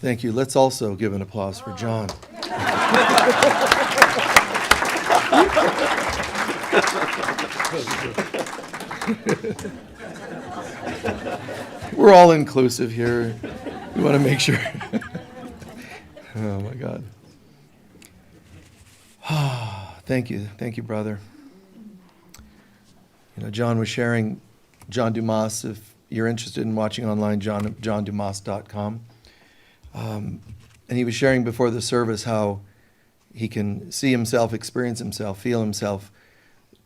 Thank you. Let's also give an applause for John. We're all inclusive here. We want to make sure. Oh, my God. Thank you. Thank you, brother. You know, John was sharing, John Dumas, if you're interested in watching online, johndumas.com. And he was sharing before the service how he can see himself, experience himself, feel himself,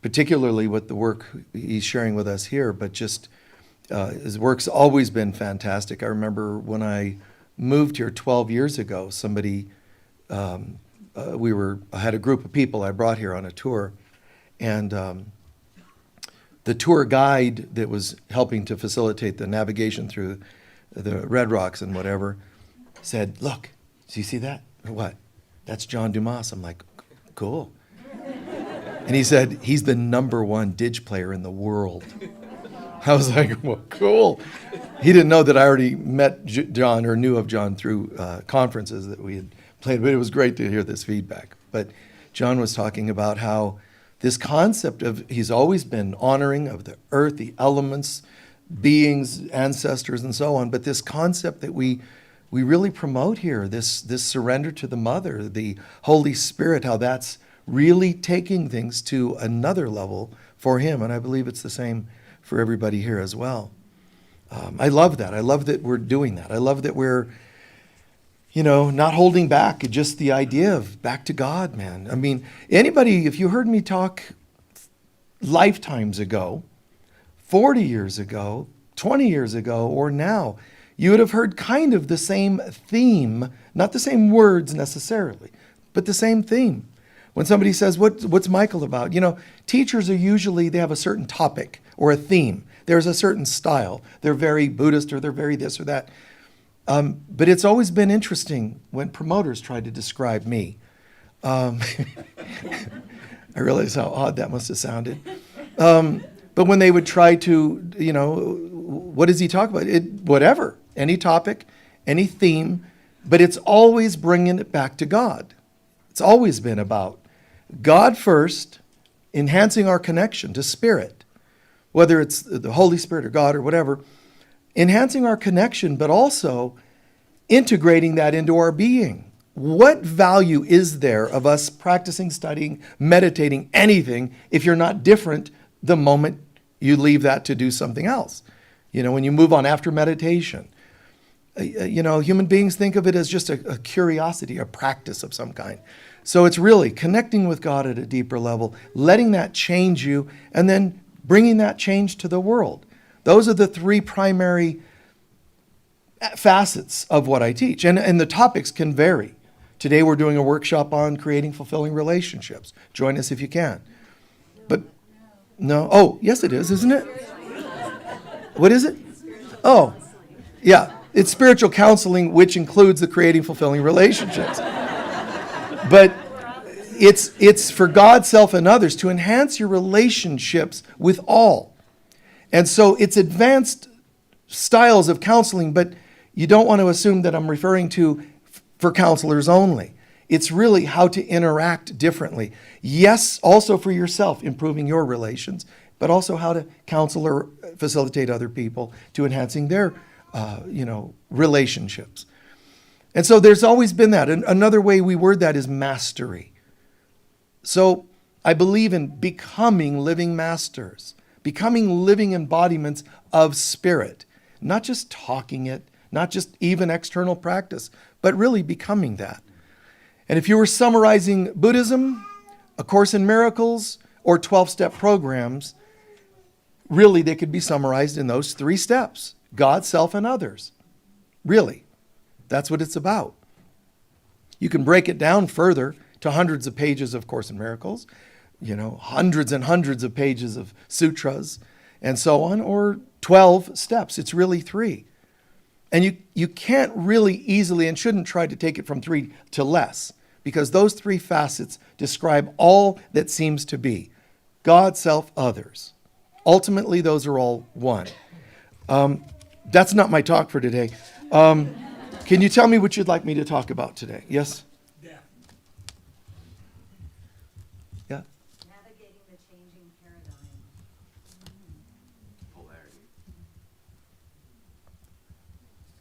particularly with the work he's sharing with us here, but just his work's always been fantastic. I remember when I moved here 12 years ago, somebody, I had a group of people I brought here on a tour, and the tour guide that was helping to facilitate the navigation through the Red Rocks and whatever said, "Look, do you see that?" "What?" "That's John Dumas." I'm like, "Cool." And he said, "He's the #1 Didge player in the world." I was like, "Well, cool." He didn't know that I already met John or knew of John through conferences that we had played, but it was great to hear this feedback. But John was talking about how this concept of, he's always been honoring of the earth, the elements, beings, ancestors, and so on, but this concept that we really promote here, this surrender to the Mother, the Holy Spirit, how that's really taking things to another level for him, and I believe it's the same for everybody here as well. I love that. I love that we're doing that. I love that we're, not holding back. Just the idea of back to God, man. I mean, anybody, if you heard me talk lifetimes ago, 40 years ago, 20 years ago, or now, you would have heard kind of the same theme, not the same words necessarily, but the same theme. When somebody says, what's Michael about? Teachers are usually, they have a certain topic or a theme. There's a certain style. They're very Buddhist or they're very this or that. But it's always been interesting when promoters try to describe me. I realize how odd that must have sounded. But when they would try to, what does he talk about? Whatever, any topic, any theme, but it's always bringing it back to God. It's always been about God first, enhancing our connection to Spirit, whether it's the Holy Spirit or God or whatever, enhancing our connection, but also integrating that into our being. What value is there of us practicing, studying, meditating, anything, if you're not different the moment you leave that to do something else? When you move on after meditation, human beings think of it as just a curiosity, a practice of some kind. So it's really connecting with God at a deeper level, letting that change you, and then bringing that change to the world. Those are the three primary facets of what I teach. And the topics can vary. Today we're doing a workshop on creating fulfilling relationships. Join us if you can. But no, oh, yes it is, isn't it? What is it? Oh, yeah. It's spiritual counseling, which includes the creating fulfilling relationships. But it's for God, self, and others to enhance your relationships with all. And so it's advanced styles of counseling, but you don't want to assume that I'm referring to for counselors only. It's really how to interact differently. Yes, also for yourself, improving your relations, but also how to counsel or facilitate other people to enhancing their relationships. And so there's always been that. And another way we word that is mastery. So I believe in becoming living masters, becoming living embodiments of Spirit, not just talking it, not just even external practice, but really becoming that. And if you were summarizing Buddhism, A Course in Miracles, or 12-step programs, really they could be summarized in those 3 steps: God, self, and others. Really, that's what it's about. You can break it down further to hundreds of pages of Course in Miracles, hundreds and hundreds of pages of sutras, and so on, or 12 steps. It's really 3. And you can't really easily and shouldn't try to take it from 3 to less, because those 3 facets describe all that seems to be God, self, others. Ultimately, those are all one. That's not my talk for today. Can you tell me what you'd like me to talk about today? Yes? Death. Yeah? Navigating the changing paradigm. Polarity.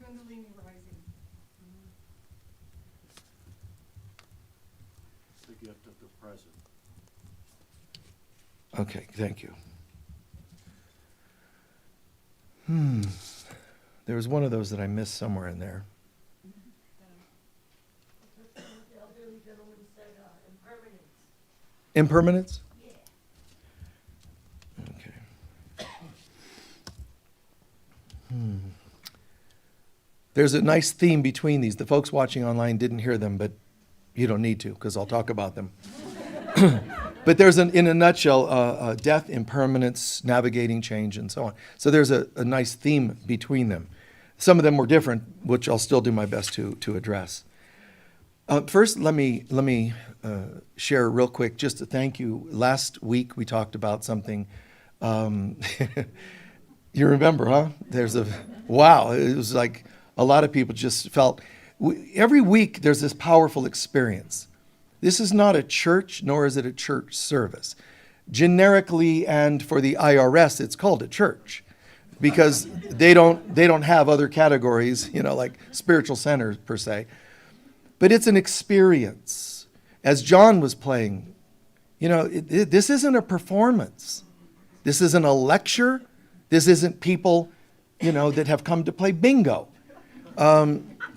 Kundalini rising. The gift of the present. Okay, thank you. There was one of those that I missed somewhere in there. The elderly gentleman said impermanence. Impermanence? Yeah. Okay. There's a nice theme between these. The folks watching online didn't hear them, but you don't need to because I'll talk about them. But there's, in a nutshell, death, impermanence, navigating change, and so on. So there's a nice theme between them. Some of them were different, which I'll still do my best to address. First, let me share real quick, just to thank you. Last week we talked about something. You remember, huh? Wow, it was like a lot of people just felt. Every week there's this powerful experience. This is not a church, nor is it a church service. Generically, and for the IRS, it's called a church because they don't have other categories, like spiritual centers per se. But it's an experience. As John was playing, this isn't a performance. This isn't a lecture. This isn't people, that have come to play bingo.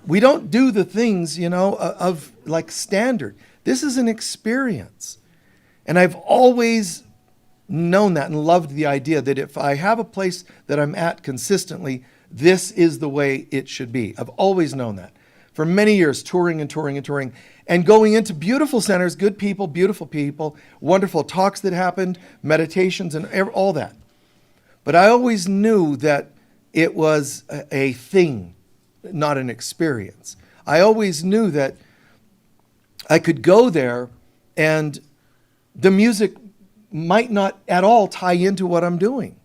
We don't do the things, of like standard. This is an experience. And I've always known that and loved the idea that if I have a place that I'm at consistently, this is the way it should be. I've always known that. For many years, touring and touring and touring, and going into beautiful centers, good people, beautiful people, wonderful talks that happened, meditations, and all that. But I always knew that it was a thing, not an experience. I always knew that I could go there and the music might not at all tie into what I'm doing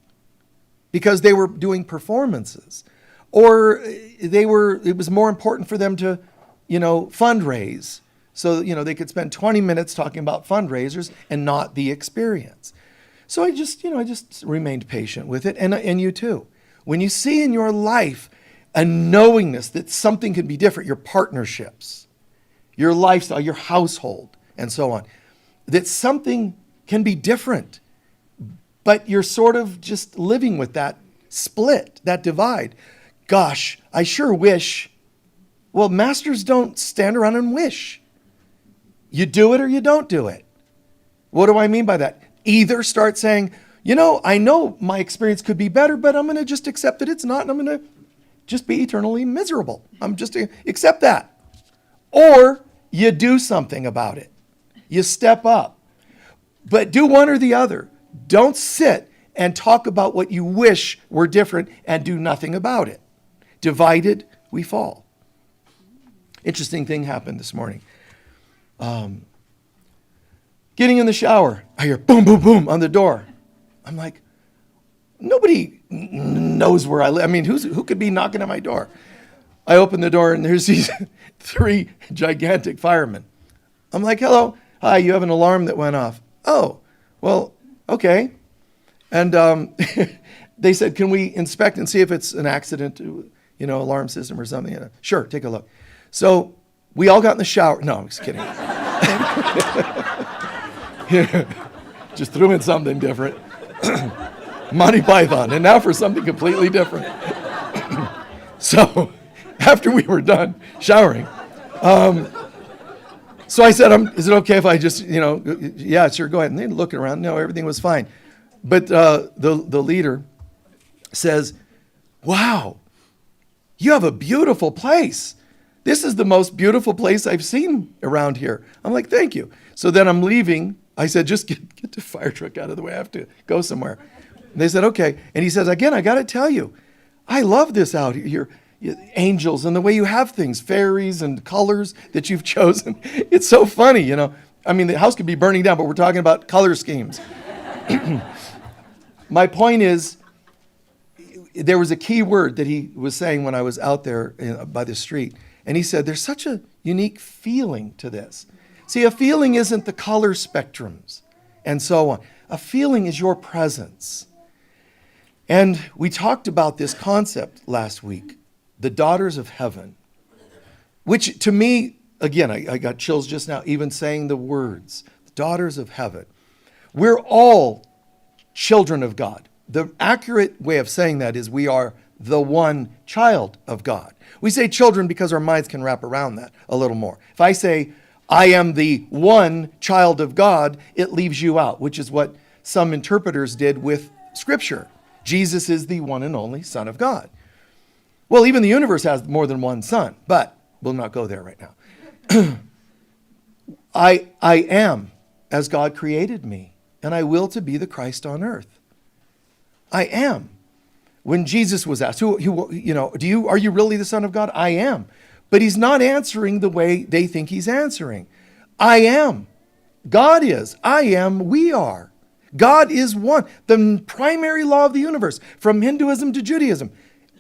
because they were doing performances, or it was more important for them to, fundraise. So, they could spend 20 minutes talking about fundraisers and not the experience. So I just remained patient with it, and you too. When you see in your life a knowingness that something can be different, your partnerships, your lifestyle, your household, and so on, that something can be different, but you're sort of just living with that split, that divide. Gosh, I sure wish. Well, masters don't stand around and wish. You do it or you don't do it. What do I mean by that? Either start saying, I know my experience could be better, but I'm going to just accept that it's not, and I'm going to just be eternally miserable. I'm just accept that. Or you do something about it. You step up. But do one or the other. Don't sit and talk about what you wish were different and do nothing about it. Divided, we fall. Interesting thing happened this morning. Getting in the shower, I hear boom, boom, boom on the door. I'm like, nobody knows where I live. I mean, who could be knocking at my door? I open the door and there's these 3 gigantic firemen. I'm like, hello, hi, you have an alarm that went off. Oh, well, okay. And they said, can we inspect and see if it's an accident, alarm system or something? Sure, take a look. So we all got in the shower. No, I'm just kidding. Just threw in something different. Monty Python. And now for something completely different. So after we were done showering, so I said, is it okay if I just, yeah, sure, go ahead. And they looking around. No, everything was fine. But the leader says, wow, you have a beautiful place. This is the most beautiful place I've seen around here. I'm like, thank you. So then I'm leaving. I said, just get the fire truck out of the way. I have to go somewhere. And they said, okay. And he says, again, I got to tell you, I love this out here. Your angels and the way you have things, fairies and colors that you've chosen. It's so funny, I mean, the house could be burning down, but we're talking about color schemes. My point is, there was a key word that he was saying when I was out there by the street, And he said, there's such a unique feeling to this. See, a feeling isn't the color spectrums and so on. A feeling is your presence. And we talked about this concept last week, the daughters of heaven, which to me, again, I got chills just now, even saying the words, the daughters of heaven. We're all children of God. The accurate way of saying that is we are the one child of God. We say children because our minds can wrap around that a little more. If I say, I am the one child of God, it leaves you out, which is what some interpreters did with Scripture. Jesus is the one and only Son of God. Well, even the universe has more than one son, but we'll not go there right now. I am as God created me, and I will to be the Christ on earth. I am. When Jesus was asked, are you really the Son of God? I am. But he's not answering the way they think he's answering. I am. God is. I am. We are. God is one. The primary law of the universe, from Hinduism to Judaism,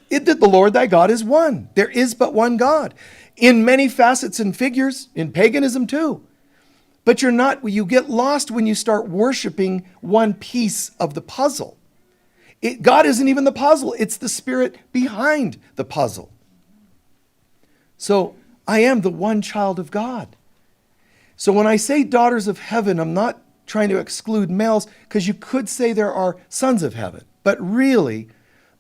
that the Lord thy God is one. There is but one God. In many facets and figures, in paganism too. But you get lost when you start worshiping one piece of the puzzle. God isn't even the puzzle. It's the spirit behind the puzzle. So I am the one child of God. So when I say daughters of heaven, I'm not trying to exclude males, because you could say there are sons of heaven. But really,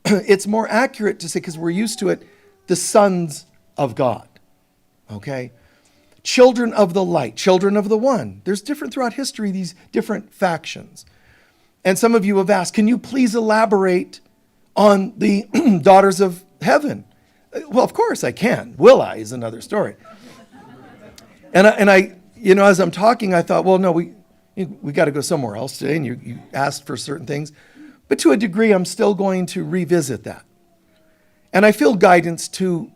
it's more accurate to say, because we're used to it, the sons of God. Okay? Children of the light, children of the one. There's different throughout history, these different factions. And some of you have asked, can you please elaborate on the daughters of heaven? Well, of course I can. Will I is another story. And I, as I'm talking, I thought, well, no, we got to go somewhere else today. And you asked for certain things. But to a degree, I'm still going to revisit that. And I feel guidance to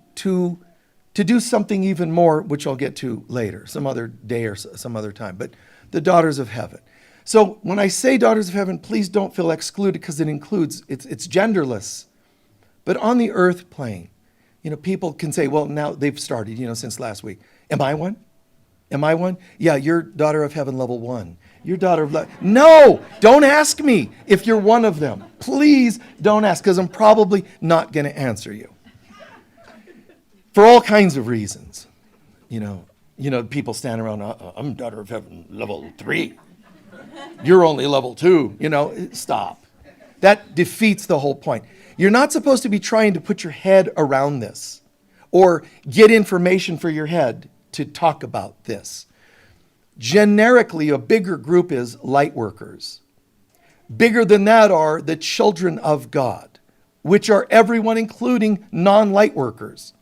do something even more, which I'll get to later, some other day or some other time. But the daughters of heaven. So when I say daughters of heaven, please don't feel excluded, because it includes, it's genderless. But on the earth plane, people can say, well, now they've started, since last week. Am I one? Am I one? Yeah, you're daughter of heaven level 1. You're daughter of No, don't ask me if you're one of them. Please don't ask, because I'm probably not going to answer you. For all kinds of reasons. People stand around, I'm daughter of heaven level 3. You're only level 2, stop. That defeats the whole point. You're not supposed to be trying to put your head around this or get information for your head to talk about this. Generically, a bigger group is Lightworkers. Bigger than that are the children of God, which are everyone, including non-Lightworkers.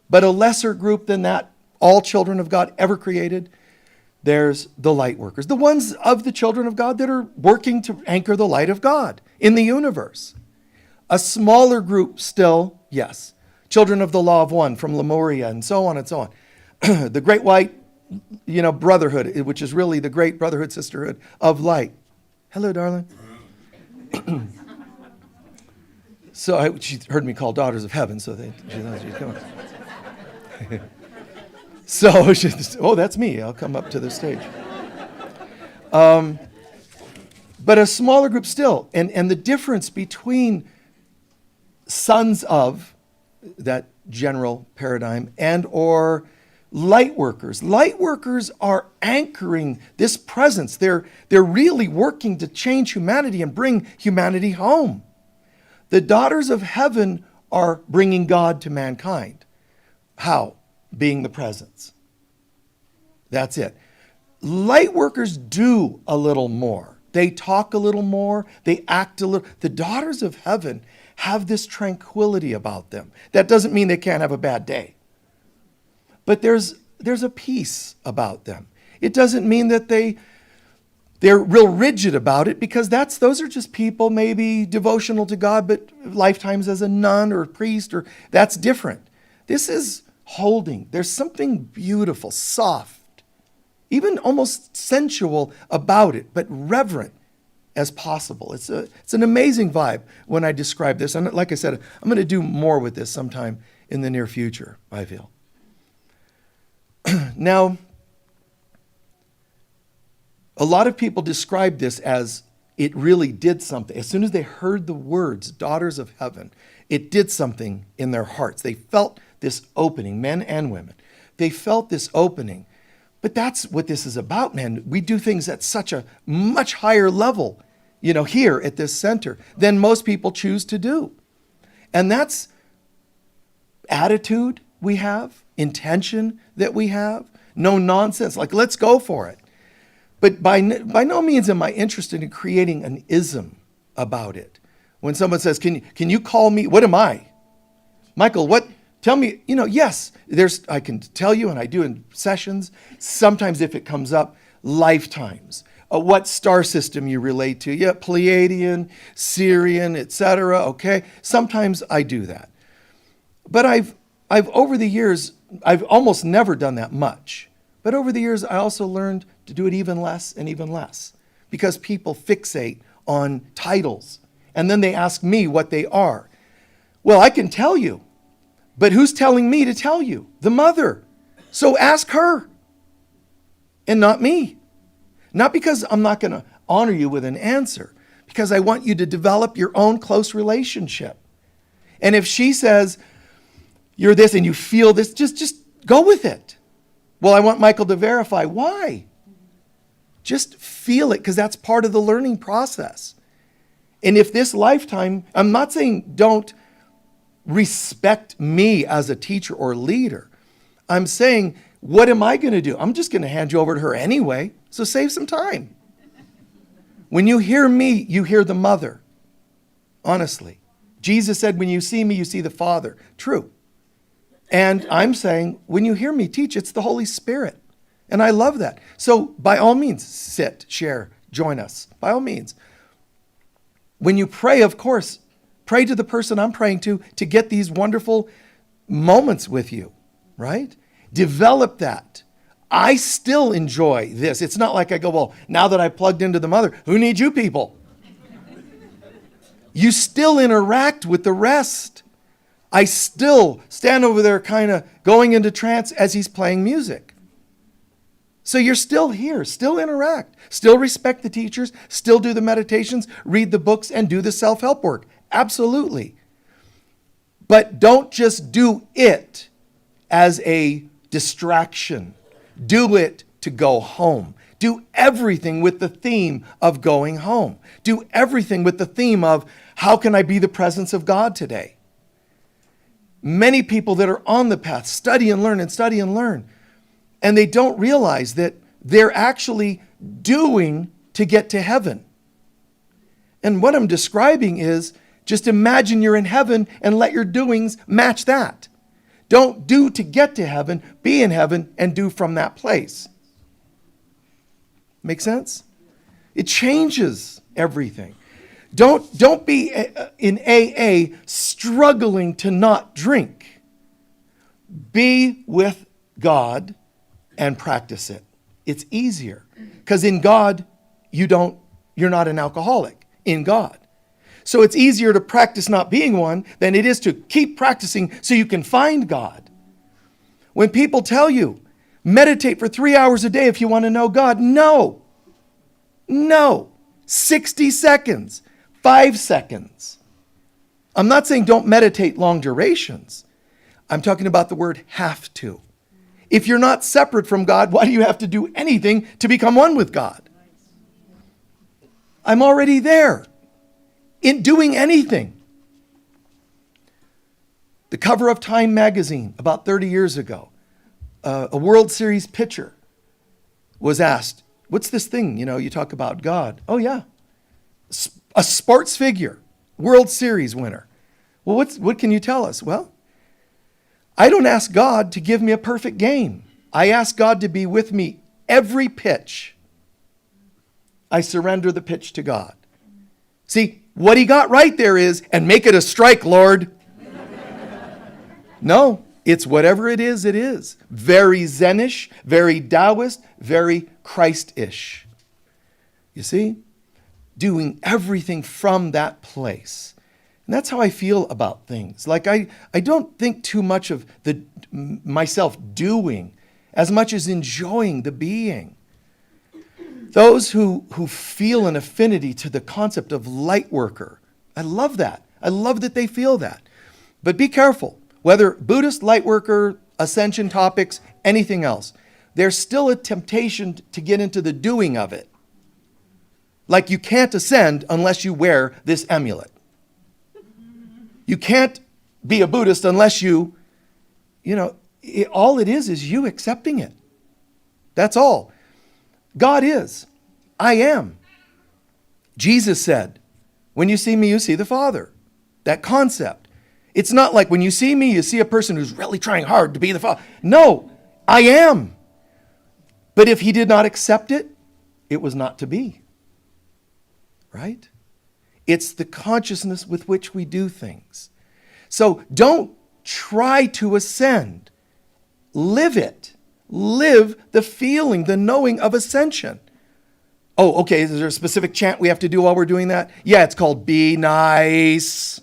But a lesser group than that, all children of God ever created, there's the Lightworkers, the ones of the children of God that are working to anchor the light of God in the universe. A smaller group still, yes, children of the law of one from Lemuria and so on and so on. The great white, brotherhood, which is really the great brotherhood, sisterhood of light. Hello, darling. So she heard me call daughters of heaven, so she knows she's coming. So she said, oh, that's me. I'll come up to the stage. But a smaller group still. And the difference between sons of that general paradigm and or Lightworkers. Lightworkers are anchoring this presence. They're really working to change humanity and bring humanity home. The daughters of heaven are bringing God to mankind. How? Being the presence. That's it. Lightworkers do a little more. They talk a little more. They act a little. The daughters of heaven have this tranquility about them. That doesn't mean they can't have a bad day. But there's a peace about them. It doesn't mean that they're real rigid about it, because those are just people maybe devotional to God, but lifetimes as a nun or a priest, or that's different. This is holding. There's something beautiful, soft, even almost sensual about it, but reverent as possible. It's an amazing vibe when I describe this. And like I said, I'm going to do more with this sometime in the near future, I feel. Now, a lot of people describe this as it really did something. As soon as they heard the words, daughters of heaven, it did something in their hearts. They felt this opening, men and women. They felt this opening. But that's what this is about, man. We do things at such a much higher level, here at this center than most people choose to do. And that's attitude we have, intention that we have, no nonsense, like let's go for it. But by no means am I interested in creating an ism about it. When someone says, can you call me, what am I? Michael, what? Tell me, yes, I can tell you, and I do in sessions, sometimes if it comes up, lifetimes. What star system you relate to. Yeah, Pleiadian, Syrian, etc. Okay, sometimes I do that. But I've over the years, I've almost never done that much. But over the years, I also learned to do it even less and even less because people fixate on titles and then they ask me what they are. Well, I can tell you, but who's telling me to tell you? The mother. So ask her and not me. Not because I'm not going to honor you with an answer, because I want you to develop your own close relationship. And if she says, you're this and you feel this, just go with it. Well, I want Michael to verify. Why? Just feel it, because that's part of the learning process. And if this lifetime, I'm not saying don't respect me as a teacher or leader. I'm saying, what am I going to do? I'm just going to hand you over to her anyway, so save some time. When you hear me, you hear the mother. Honestly. Jesus said, when you see me, you see the Father. True. And I'm saying, when you hear me teach, it's the Holy Spirit. And I love that. So by all means, sit, share, join us. By all means. When you pray, of course, pray to the person I'm praying to get these wonderful moments with you, right? Develop that. I still enjoy this. It's not like I go, well, now that I plugged into the mother, who needs you people? You still interact with the rest. I still stand over there kind of going into trance as he's playing music. So you're still here, still interact, still respect the teachers, still do the meditations, read the books, and do the self-help work. Absolutely. But don't just do it as a distraction. Do it to go home. Do everything with the theme of going home. Do everything with the theme of how can I be the presence of God today? Many people that are on the path study and learn and study and learn. And they don't realize that they're actually doing to get to heaven. And what I'm describing is just imagine you're in heaven and let your doings match that. Don't do to get to heaven, be in heaven and do from that place. Make sense? It changes everything. Don't be in AA struggling to not drink. Be with God and practice it. It's easier because in God you're not an alcoholic in God. So it's easier to practice not being one than it is to keep practicing so you can find God. When people tell you, meditate for 3 hours a day if you want to know God, no. 60 seconds, 5 seconds. I'm not saying don't meditate long durations. I'm talking about the word have to. If you're not separate from God, why do you have to do anything to become one with God? I'm already there. In doing anything. The cover of Time magazine about 30 years ago, a World Series pitcher was asked, what's this thing, you talk about God? Oh yeah, a sports figure, World Series winner. Well, what can you tell us? Well, I don't ask God to give me a perfect game. I ask God to be with me every pitch. I surrender the pitch to God. See, what he got right there is, and make it a strike, Lord. No, it's whatever it is, it is. Very Zenish, very Taoist, very Christ-ish. You see? Doing everything from that place. And that's how I feel about things. Like I don't think too much of myself doing as much as enjoying the being. Those who feel an affinity to the concept of light worker, I love that. I love that they feel that. But be careful, whether Buddhist, light worker, ascension topics, anything else, there's still a temptation to get into the doing of it. Like you can't ascend unless you wear this amulet. You can't be a Buddhist unless all it is you accepting it. That's all. God is. I am. Jesus said, when you see me, you see the Father. That concept. It's not like when you see me, you see a person who's really trying hard to be the Father. No, I am. But if he did not accept it, it was not to be. Right? It's the consciousness with which we do things. So don't try to ascend. Live it. Live the feeling, the knowing of ascension. Oh, okay, is there a specific chant we have to do while we're doing that? Yeah, it's called Be Nice.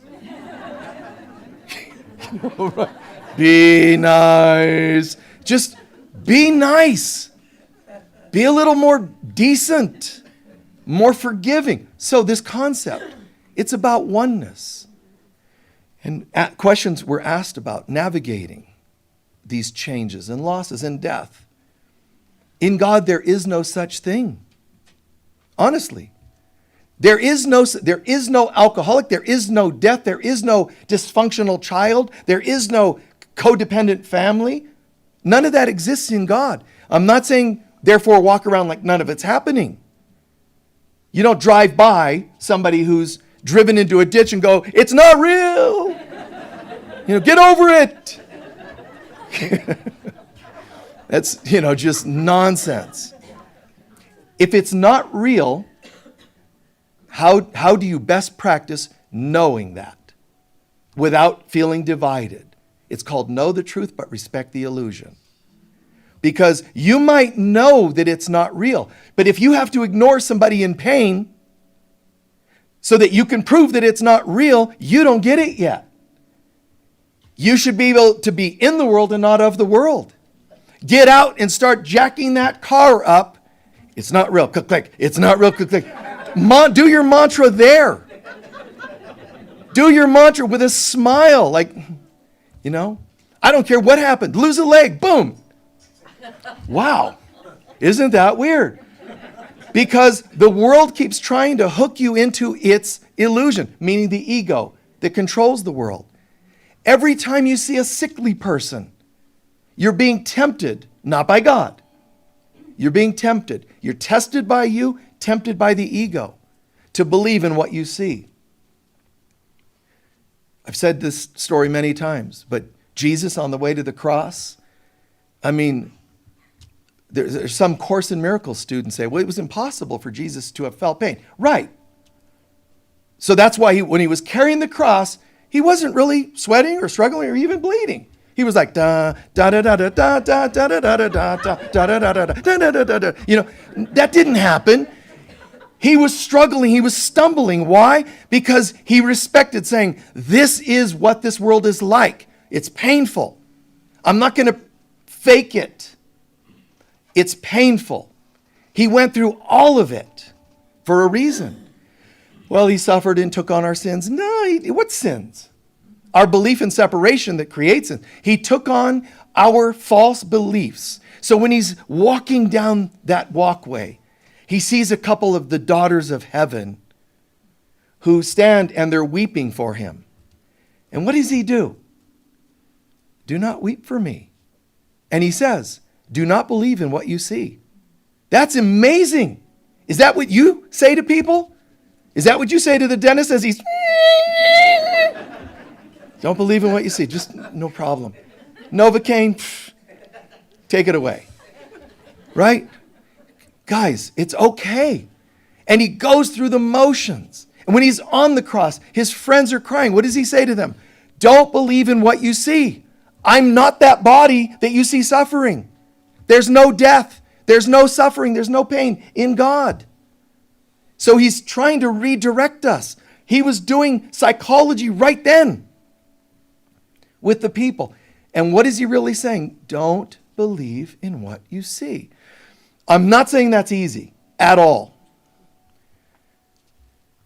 Be nice. Just be nice. Be a little more decent, more forgiving. So this concept, it's about oneness. And questions were asked about navigating these changes and losses and death. In God, there is no such thing. Honestly. There is no alcoholic, there is no death, there is no dysfunctional child, there is no codependent family. None of that exists in God. I'm not saying, therefore, walk around like none of it's happening. You don't drive by somebody who's driven into a ditch and go, it's not real. Get over it. That's, just nonsense. If it's not real, how do you best practice knowing that without feeling divided? It's called know the truth but respect the illusion. Because you might know that it's not real, but if you have to ignore somebody in pain so that you can prove that it's not real, you don't get it yet. You should be able to be in the world and not of the world. Get out and start jacking that car up. It's not real. Click, click. It's not real. Click, click. Do your mantra there. Do your mantra with a smile. Like, I don't care what happened. Lose a leg. Boom. Wow. Isn't that weird? Because the world keeps trying to hook you into its illusion, meaning the ego that controls the world. Every time you see a sickly person, you're being tempted, not by God. You're being tempted. You're tested by you, tempted by the ego to believe in what you see. I've said this story many times, but Jesus on the way to the cross, there's some Course in Miracles students say, well, it was impossible for Jesus to have felt pain. Right. So that's why when he was carrying the cross, he wasn't really sweating or struggling or even bleeding. He was like da da da da da da da da da da da da da da da da da da da. That didn't happen. He was struggling, he was stumbling. Why? Because he respected saying, this is what this world is like. It's painful. I'm not going to fake it. It's painful. He went through all of it for a reason. Well, he suffered and took on our sins. No, what sins? Our belief in separation that creates it. He took on our false beliefs. So when he's walking down that walkway, he sees a couple of the daughters of heaven who stand and they're weeping for him. And what does he do? Do not weep for me. And he says, do not believe in what you see. That's amazing. Is that what you say to people? Is that what you say to the dentist as he's... Don't believe in what you see. Just no problem. Novocaine, take it away. Right? Guys, it's okay. And he goes through the motions. And when he's on the cross, his friends are crying. What does he say to them? Don't believe in what you see. I'm not that body that you see suffering. There's no death. There's no suffering. There's no pain in God. So he's trying to redirect us. He was doing psychology right then with the people. And what is he really saying? Don't believe in what you see. I'm not saying that's easy at all.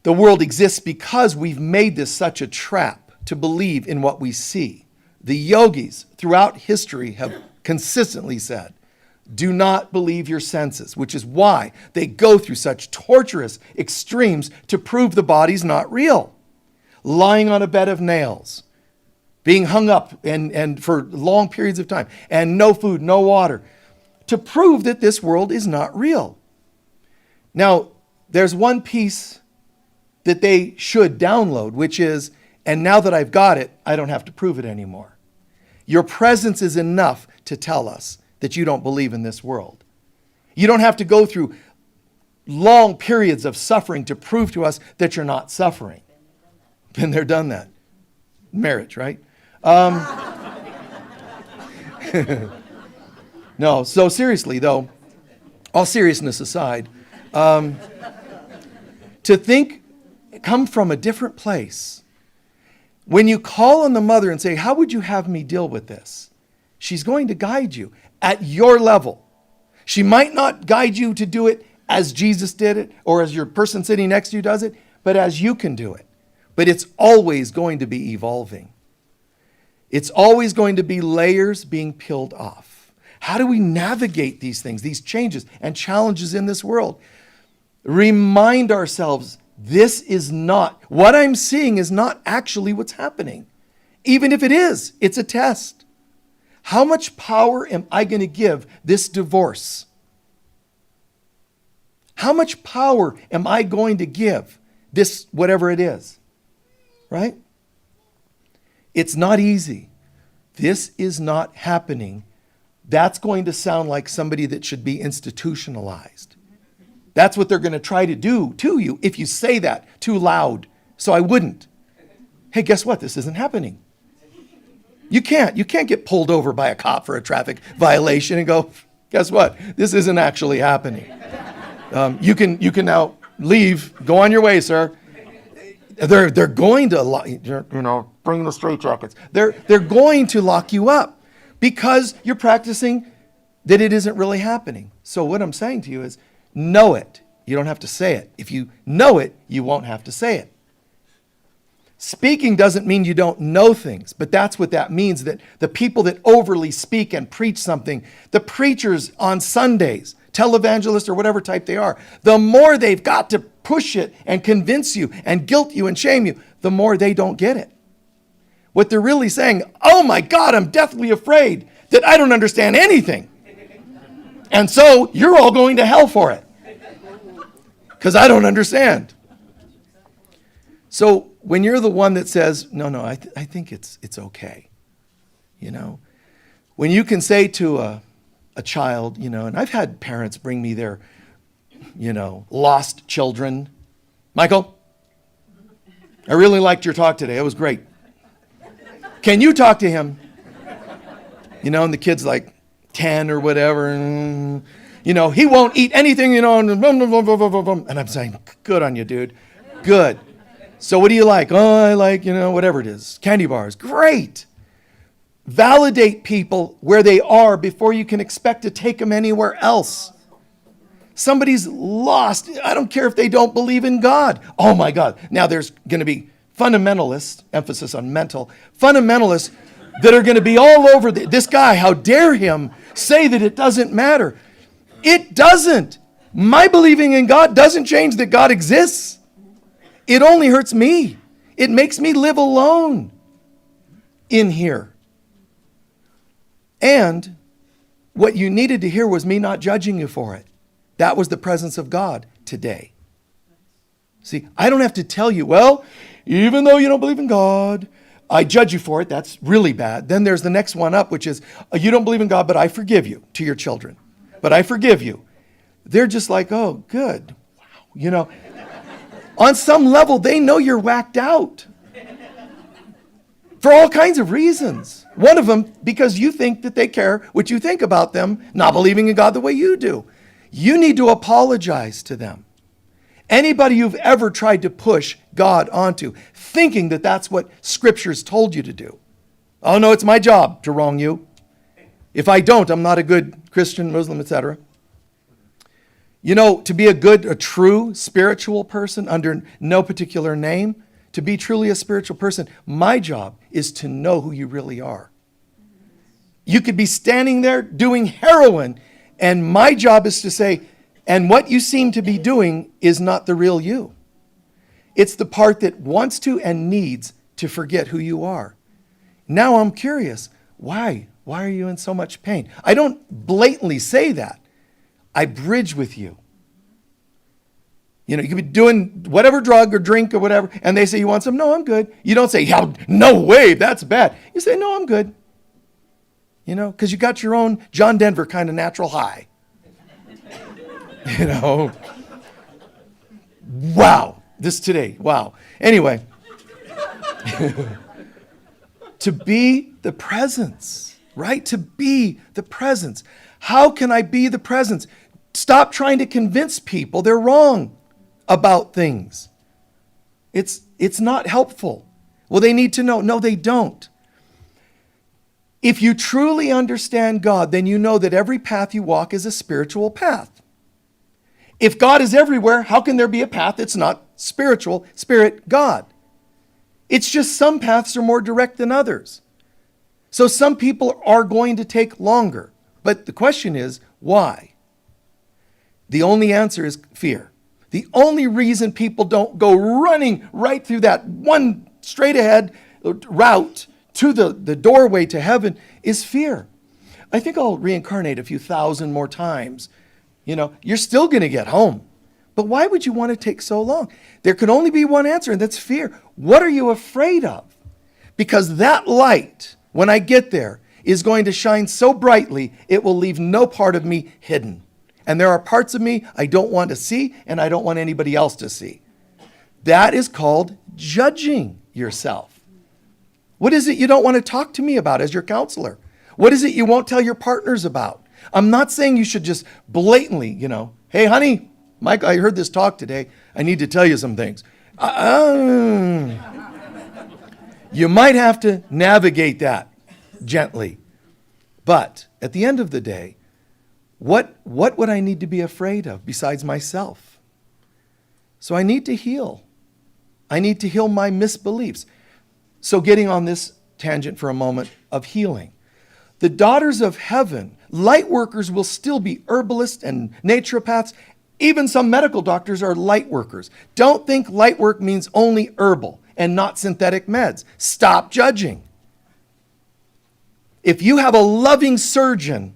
The world exists because we've made this such a trap to believe in what we see. The yogis throughout history have consistently said, do not believe your senses, which is why they go through such torturous extremes to prove the body's not real. Lying on a bed of nails, being hung up and for long periods of time, and no food, no water, to prove that this world is not real. Now, there's one piece that they should download, which is, and now that I've got it, I don't have to prove it anymore. Your presence is enough to tell us that you don't believe in this world. You don't have to go through long periods of suffering to prove to us that you're not suffering. Been there, done that. Marriage, right? No, so seriously though, all seriousness aside, to think, come from a different place. When you call on the mother and say, how would you have me deal with this? She's going to guide you at your level. She might not guide you to do it as Jesus did it or as your person sitting next to you does it, but as you can do it. But it's always going to be evolving. It's always going to be layers being peeled off. How do we navigate these things, these changes and challenges in this world? Remind ourselves, this is not, what I'm seeing is not actually what's happening. Even if it is, it's a test. How much power am I going to give this divorce? How much power am I going to give this, whatever it is? Right? It's not easy. This is not happening. That's going to sound like somebody that should be institutionalized. That's what they're going to try to do to you if you say that too loud. So I wouldn't. Hey, guess what? This isn't happening. You can't get pulled over by a cop for a traffic violation and go, guess what? This isn't actually happening. You can now leave, go on your way, sir. They're going to, bring the straitjackets. They're going to lock you up because you're practicing that it isn't really happening. So what I'm saying to you is, know it. You don't have to say it. If you know it, you won't have to say it. Speaking doesn't mean you don't know things, but that's what that means, that the people that overly speak and preach something, the preachers on Sundays, televangelists or whatever type they are, the more they've got to push it and convince you and guilt you and shame you, the more they don't get it. What they're really saying, oh my God, I'm deathly afraid that I don't understand anything. And so you're all going to hell for it because I don't understand. So when you're the one that says, no, I think it's okay, when you can say to a child, and I've had parents bring me their, lost children. Michael, I really liked your talk today. It was great. Can you talk to him? And the kid's like 10 or whatever. And, he won't eat anything, and I'm saying, good on you, dude. Good. So what do you like? Oh, I like, whatever it is. Candy bars. Great. Validate people where they are before you can expect to take them anywhere else. Somebody's lost. I don't care if they don't believe in God. Oh my God. Now there's going to be fundamentalists, emphasis on mental, fundamentalists that are going to be all over this guy. How dare him say that it doesn't matter? It doesn't. My believing in God doesn't change that God exists. It only hurts me. It makes me live alone in here. And what you needed to hear was me not judging you for it. That was the presence of God today. See, I don't have to tell you, well, even though you don't believe in God, I judge you for it. That's really bad. Then there's the next one up, which is, you don't believe in God, but I forgive you, to your children. But I forgive you. They're just like, oh, good. Wow. On some level, they know you're whacked out. For all kinds of reasons. One of them, because you think that they care what you think about them, not believing in God the way you do. You need to apologize to them. Anybody you've ever tried to push God onto, thinking that that's what Scripture's told you to do. Oh no, it's my job to wrong you. If I don't, I'm not a good Christian, Muslim, etc. You know, to be a true spiritual person under no particular name, to be truly a spiritual person, my job is to know who you really are. You could be standing there doing heroin, and my job is to say, and what you seem to be doing is not the real you. It's the part that wants to and needs to forget who you are. Now I'm curious, why? Why are you in so much pain? I don't blatantly say that. I bridge with you. You know, you could be doing whatever drug or drink or whatever, and they say, you want some? No, I'm good. You don't say, yeah, no way, that's bad. You say, no, I'm good. You know, because you got your own John Denver kind of natural high. You know. Wow. This today. Wow. Anyway. To be the presence, right? To be the presence. How can I be the presence? Stop trying to convince people they're wrong about things. It's not helpful. Well, they need to know. No, they don't. If you truly understand God, then you know that every path you walk is a spiritual path. If God is everywhere, how can there be a path that's not spiritual, spirit, God? It's just some paths are more direct than others. So some people are going to take longer. But the question is, why? The only answer is fear. The only reason people don't go running right through that one straight ahead route to the doorway to heaven is fear. I think I'll reincarnate a few thousand more times. You know, you're still going to get home. But why would you want to take so long? There can only be one answer, and that's fear. What are you afraid of? Because that light, when I get there, is going to shine so brightly, it will leave no part of me hidden. And there are parts of me I don't want to see, and I don't want anybody else to see. That is called judging yourself. What is it you don't want to talk to me about as your counselor? What is it you won't tell your partners about? I'm not saying you should just blatantly, you know, hey, honey, Mike, I heard this talk today. I need to tell you some things. You might have to navigate that gently. But at the end of the day, what would I need to be afraid of besides myself? So I need to heal. I need to heal my misbeliefs. So getting on this tangent for a moment of healing. The daughters of heaven, light workers, will still be herbalists and naturopaths. Even some medical doctors are light workers. Don't think light work means only herbal and not synthetic meds. Stop judging. If you have a loving surgeon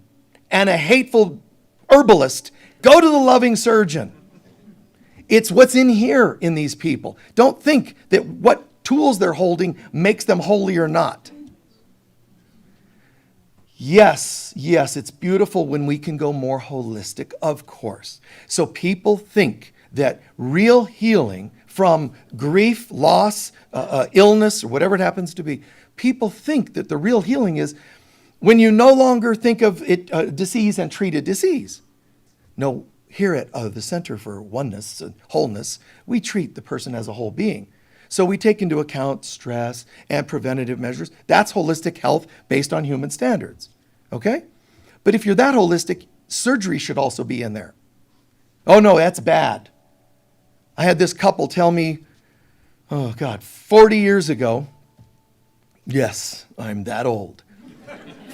and a hateful herbalist, go to the loving surgeon. It's what's in here in these people. Don't think that what tools they're holding makes them holy or not. Yes, it's beautiful when we can go more holistic, of course. So people think that real healing from grief, loss, illness, or whatever it happens to be, people think that the real healing is when you no longer think of it disease and treat a disease. No, here at the Center for Oneness and Wholeness, we treat the person as a whole being. So we take into account stress and preventative measures. That's holistic health based on human standards, okay? But if you're that holistic, surgery should also be in there. Oh no, that's bad. I had this couple tell me, 40 years ago, yes, I'm that old.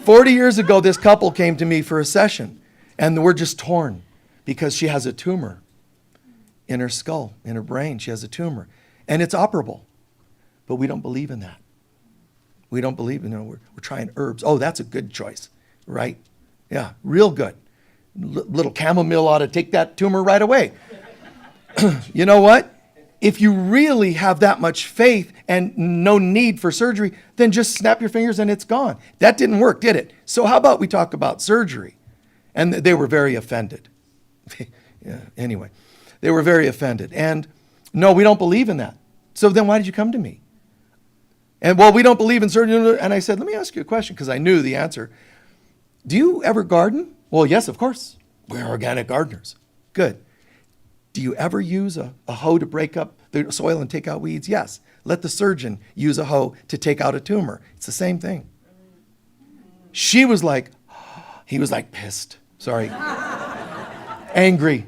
40 years ago, this couple came to me for a session, and we're just torn because she has a tumor in her skull, in her brain. She has a tumor. And it's operable, but we don't believe in that. We don't believe, we're trying herbs. Oh, that's a good choice, right? Yeah, real good. Little chamomile ought to take that tumor right away. You know what? If you really have that much faith and no need for surgery, then just snap your fingers and it's gone. That didn't work, did it? So how about we talk about surgery? And they were very offended. Yeah, anyway, they were very offended. And no, we don't believe in that. So then why did you come to me? And well, we don't believe in surgery. And I said, let me ask you a question because I knew the answer. Do you ever garden? Well, yes, of course. We're organic gardeners. Good. Do you ever use a hoe to break up the soil and take out weeds? Yes. Let the surgeon use a hoe to take out a tumor. It's the same thing. She was like, oh, He was like pissed. Sorry. Angry.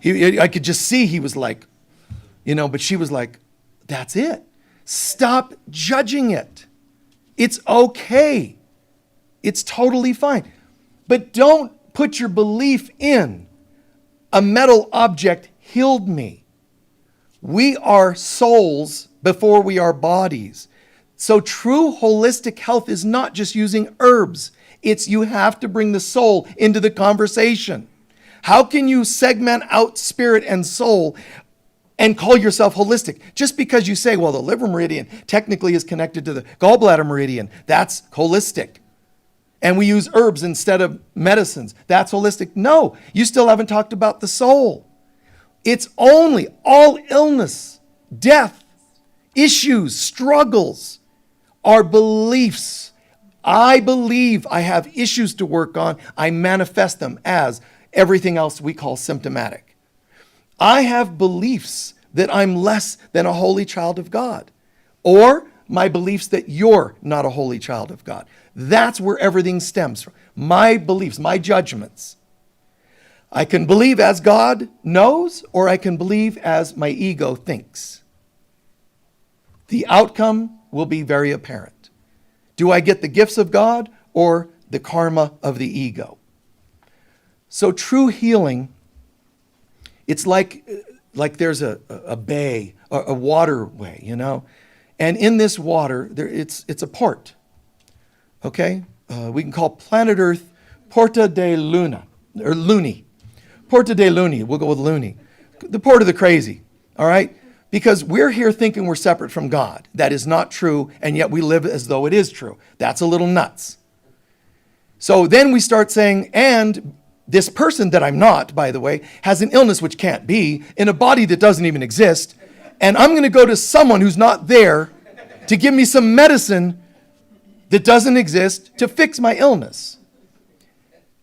I could just see he was like, but she was like, that's it. Stop judging it. It's okay. It's totally fine. But don't put your belief in a metal object healed me. We are souls before we are bodies. So true holistic health is not just using herbs. It's you have to bring the soul into the conversation. How can you segment out spirit and soul and call yourself holistic? Just because you say, well, the liver meridian technically is connected to the gallbladder meridian, that's holistic. And we use herbs instead of medicines, that's holistic. No, you still haven't talked about the soul. It's only all illness, death, issues, struggles are beliefs. I believe I have issues to work on. I manifest them as everything else we call symptomatic. I have beliefs that I'm less than a holy child of God, or my beliefs that you're not a holy child of God. That's where everything stems from. My beliefs, my judgments. I can believe as God knows, or I can believe as my ego thinks. The outcome will be very apparent. Do I get the gifts of God or the karma of the ego? So true healing, it's like there's a bay, a waterway, and in this water, it's a port. Okay, we can call planet Earth Porta de Luna or Luni, Porta de Luni. We'll go with Luni, the port of the crazy. All right, because we're here thinking we're separate from God. That is not true, and yet we live as though it is true. That's a little nuts. So then we start saying, and this person that I'm not, by the way, has an illness which can't be, in a body that doesn't even exist, and I'm going to go to someone who's not there to give me some medicine that doesn't exist to fix my illness.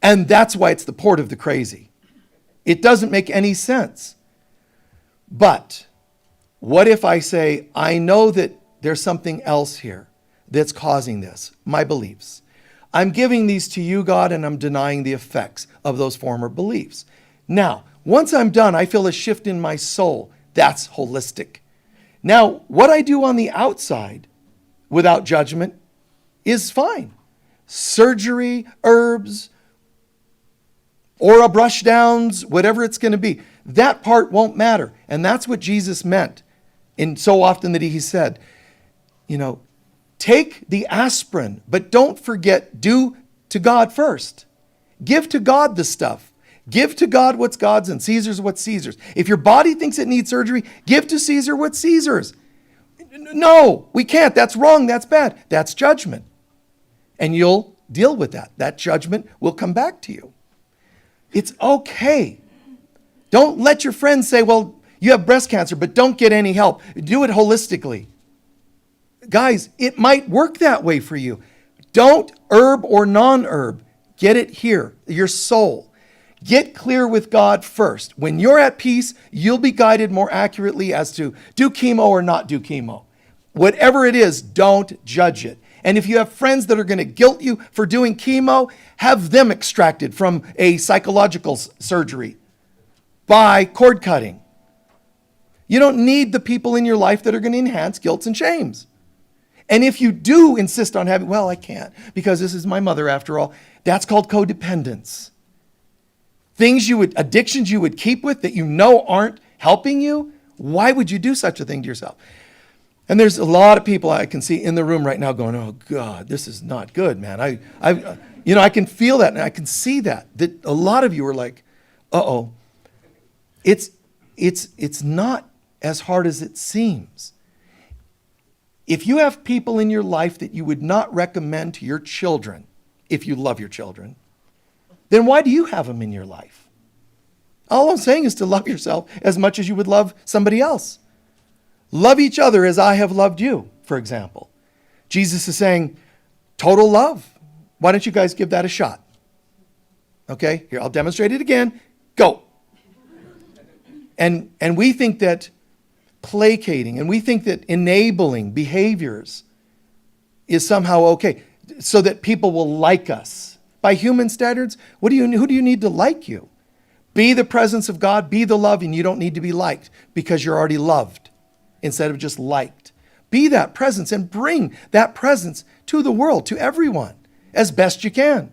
And that's why it's the port of the crazy. It doesn't make any sense. But what if I say, I know that there's something else here that's causing this, my beliefs. I'm giving these to you, God, and I'm denying the effects of those former beliefs. Now, once I'm done, I feel a shift in my soul. That's holistic. Now, what I do on the outside without judgment is fine. Surgery, herbs, aura brush downs, whatever it's going to be. That part won't matter. And that's what Jesus meant. And so often that he said, take the aspirin, but don't forget, do to God first. Give to God the stuff. Give to God what's God's and Caesar's what's Caesar's. If your body thinks it needs surgery, give to Caesar what's Caesar's. No, we can't. That's wrong. That's bad. That's judgment. And you'll deal with that. That judgment will come back to you. It's okay. Don't let your friends say, well, you have breast cancer, but don't get any help. Do it holistically. Guys, it might work that way for you. Don't herb or non-herb. Get it here, your soul. Get clear with God first. When you're at peace, you'll be guided more accurately as to do chemo or not do chemo. Whatever it is, don't judge it. And if you have friends that are going to guilt you for doing chemo, have them extracted from a psychological surgery by cord cutting. You don't need the people in your life that are going to enhance guilt and shames. And if you do insist on having, well, I can't because this is my mother after all, that's called codependence. Addictions you would keep with that you know aren't helping you, why would you do such a thing to yourself? And there's a lot of people I can see in the room right now going, oh God, this is not good, man. I can feel that and I can see that a lot of you are like, uh-oh. It's not as hard as it seems. If you have people in your life that you would not recommend to your children, if you love your children, then why do you have them in your life? All I'm saying is to love yourself as much as you would love somebody else. Love each other as I have loved you, for example. Jesus is saying, total love. Why don't you guys give that a shot? Okay, here, I'll demonstrate it again. Go. And we think that placating and we think that enabling behaviors is somehow okay so that people will like us. by human standards, who do you need to like you? Be the presence of God, be the love, and you don't need to be liked because you're already loved instead of just liked. Be that presence and bring that presence to the world, to everyone, as best you can.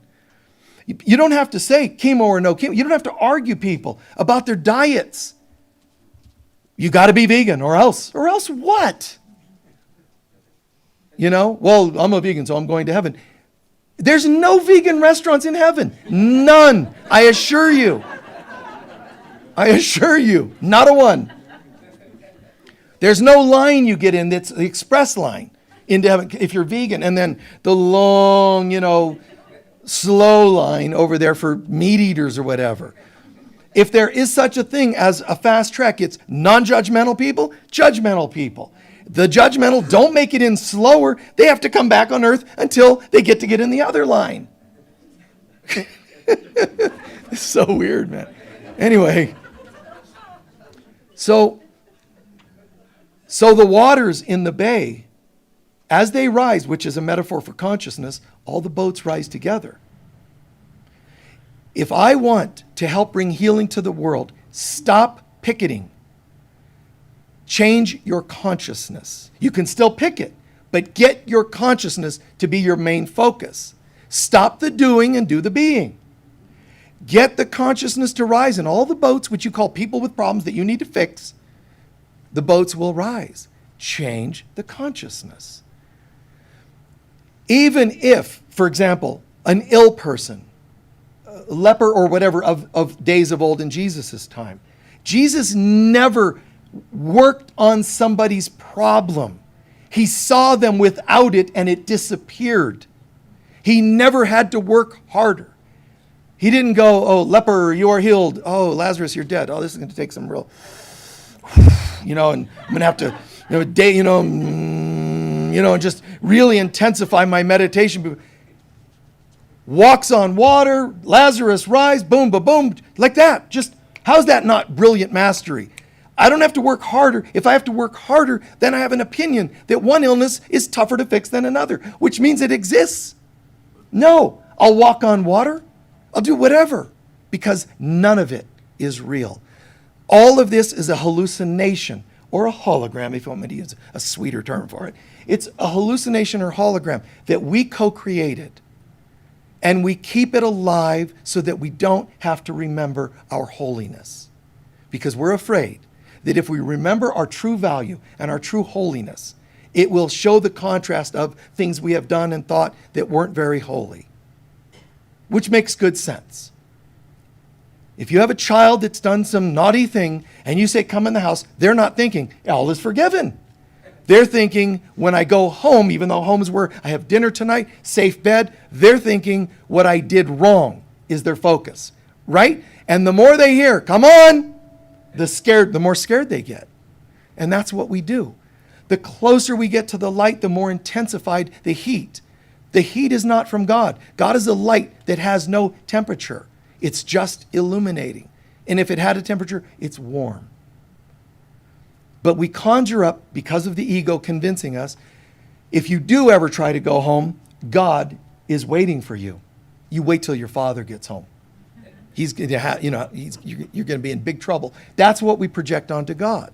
You don't have to say chemo or no chemo. You don't have to argue people about their diets. You got to be vegan or else what? Well, I'm a vegan, so I'm going to heaven. There's no vegan restaurants in heaven. None. I assure you. Not a one. There's no line you get in that's the express line into heaven if you're vegan. And then the long, slow line over there for meat eaters or whatever. If there is such a thing as a fast track, it's non-judgmental people, judgmental people. The judgmental don't make it in slower. They have to come back on earth until they get in the other line. It's so weird, man. Anyway, so the waters in the bay, as they rise, which is a metaphor for consciousness, all the boats rise together. If I want to help bring healing to the world, stop picketing. Change your consciousness. You can still picket, but get your consciousness to be your main focus. Stop the doing and do the being. Get the consciousness to rise, and all the boats, which you call people with problems that you need to fix, the boats will rise. Change the consciousness. Even if, for example, an ill person, a leper or whatever of days of old in Jesus' time, Jesus never worked on somebody's problem. He saw them without it and it disappeared. He never had to work harder. He didn't go, oh, leper, you are healed. Oh, Lazarus, you're dead. Oh, this is going to take some real, and I'm going to have to, and just really intensify my meditation. Walks on water, Lazarus rise, boom, ba boom, like that. Just, how's that not brilliant mastery? I don't have to work harder. If I have to work harder, then I have an opinion that one illness is tougher to fix than another, which means it exists. No, I'll walk on water. I'll do whatever, because none of it is real. All of this is a hallucination or a hologram, if you want me to use a sweeter term for it. It's a hallucination or hologram that we co-created. And we keep it alive so that we don't have to remember our holiness. Because we're afraid that if we remember our true value and our true holiness, it will show the contrast of things we have done and thought that weren't very holy. Which makes good sense. If you have a child that's done some naughty thing and you say, come in the house, they're not thinking, all is forgiven. They're thinking, when I go home, even though home is where I have dinner tonight, safe bed, they're thinking what I did wrong is their focus, right? And the more they hear, come on, the more scared they get. And that's what we do. The closer we get to the light, the more intensified the heat. The heat is not from God. God is a light that has no temperature. It's just illuminating. And if it had a temperature, it's warm. But we conjure up, because of the ego convincing us, if you do ever try to go home, God is waiting for you. You wait till your father gets home. He's going to have, you're going to be in big trouble. That's what we project onto God.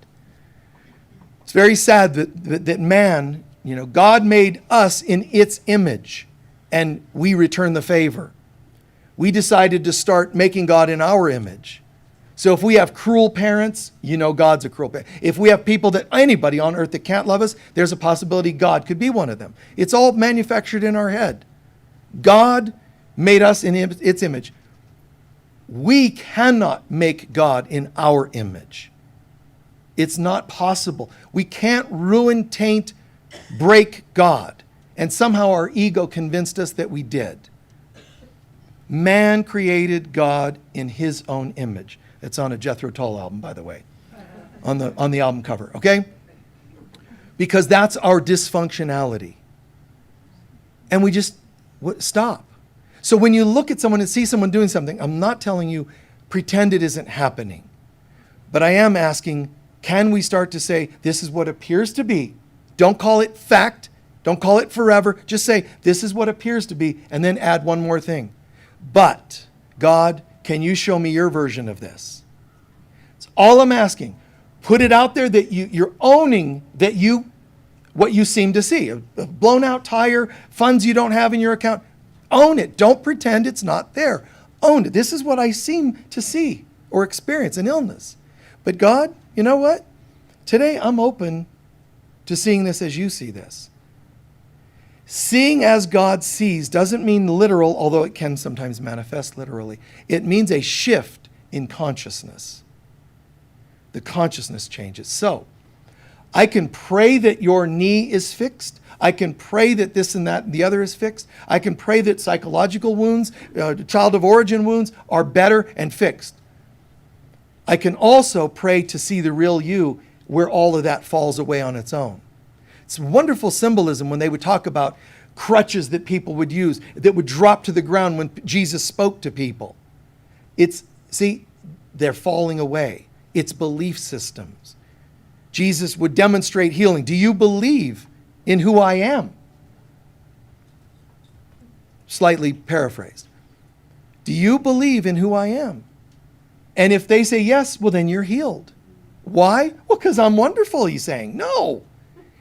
It's very sad that man, God made us in its image, and we return the favor. We decided to start making God in our image. So if we have cruel parents, God's a cruel parent. If we have people anybody on earth that can't love us, there's a possibility God could be one of them. It's all manufactured in our head. God made us in its image. We cannot make God in our image. It's not possible. We can't ruin, taint, break God. And somehow our ego convinced us that we did. Man created God in his own image. It's on a Jethro Tull album, by the way, on the album cover, okay? Because that's our dysfunctionality. And we just stop. So when you look at someone and see someone doing something, I'm not telling you pretend it isn't happening. But I am asking, can we start to say, this is what appears to be? Don't call it fact. Don't call it forever. Just say, this is what appears to be, and then add one more thing. But, God, can you show me your version of this? It's all I'm asking. Put it out there that you're owning what you seem to see. A blown out tire, funds you don't have in your account. Own it. Don't pretend it's not there. Own it. This is what I seem to see or experience, an illness. But God, you know what? Today I'm open to seeing this as you see this. Seeing as God sees doesn't mean literal, although it can sometimes manifest literally. It means a shift in consciousness. The consciousness changes. So, I can pray that your knee is fixed. I can pray that this and that and the other is fixed. I can pray that psychological wounds, child of origin wounds are better and fixed. I can also pray to see the real you where all of that falls away on its own. It's wonderful symbolism when they would talk about crutches that people would use that would drop to the ground when Jesus spoke to people. They're falling away. It's belief systems. Jesus would demonstrate healing. Do you believe in who I am? Slightly paraphrased. Do you believe in who I am? And if they say yes, well, then you're healed. Why? Well, because I'm wonderful, he's saying. No.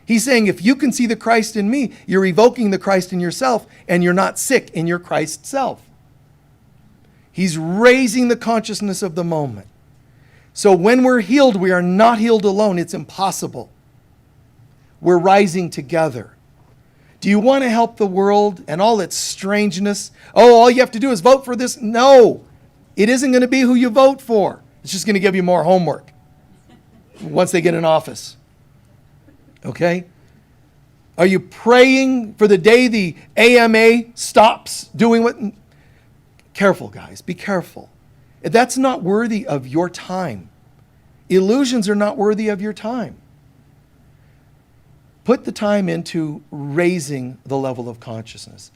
He's saying if you can see the Christ in me, you're evoking the Christ in yourself, and you're not sick in your Christ self. He's raising the consciousness of the moment. So when we're healed, we are not healed alone. It's impossible. We're rising together. Do you want to help the world and all its strangeness? Oh, all you have to do is vote for this? No. It isn't going to be who you vote for. It's just going to give you more homework once they get in office. Okay? Are you praying for the day the AMA stops doing what? Careful, guys. Be careful. That's not worthy of your time. Illusions are not worthy of your time. Put the time into raising the level of consciousness.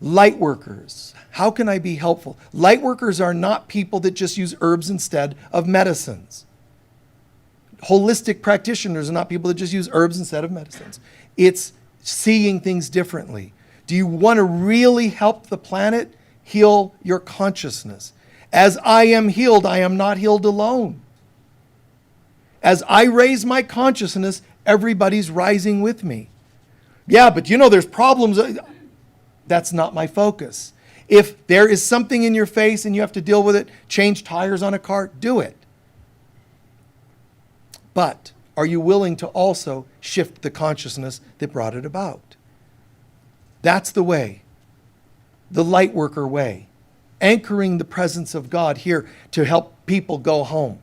Lightworkers, how can I be helpful? Lightworkers are not people that just use herbs instead of medicines. Holistic practitioners are not people that just use herbs instead of medicines. It's seeing things differently. Do you want to really help the planet? Heal your consciousness. As I am healed, I am not healed alone. As I raise my consciousness, everybody's rising with me. Yeah, but there's problems. That's not my focus. If there is something in your face and you have to deal with it, change tires on a car, do it. But are you willing to also shift the consciousness that brought it about? That's the way, the Lightworker way. Anchoring the presence of God here to help people go home.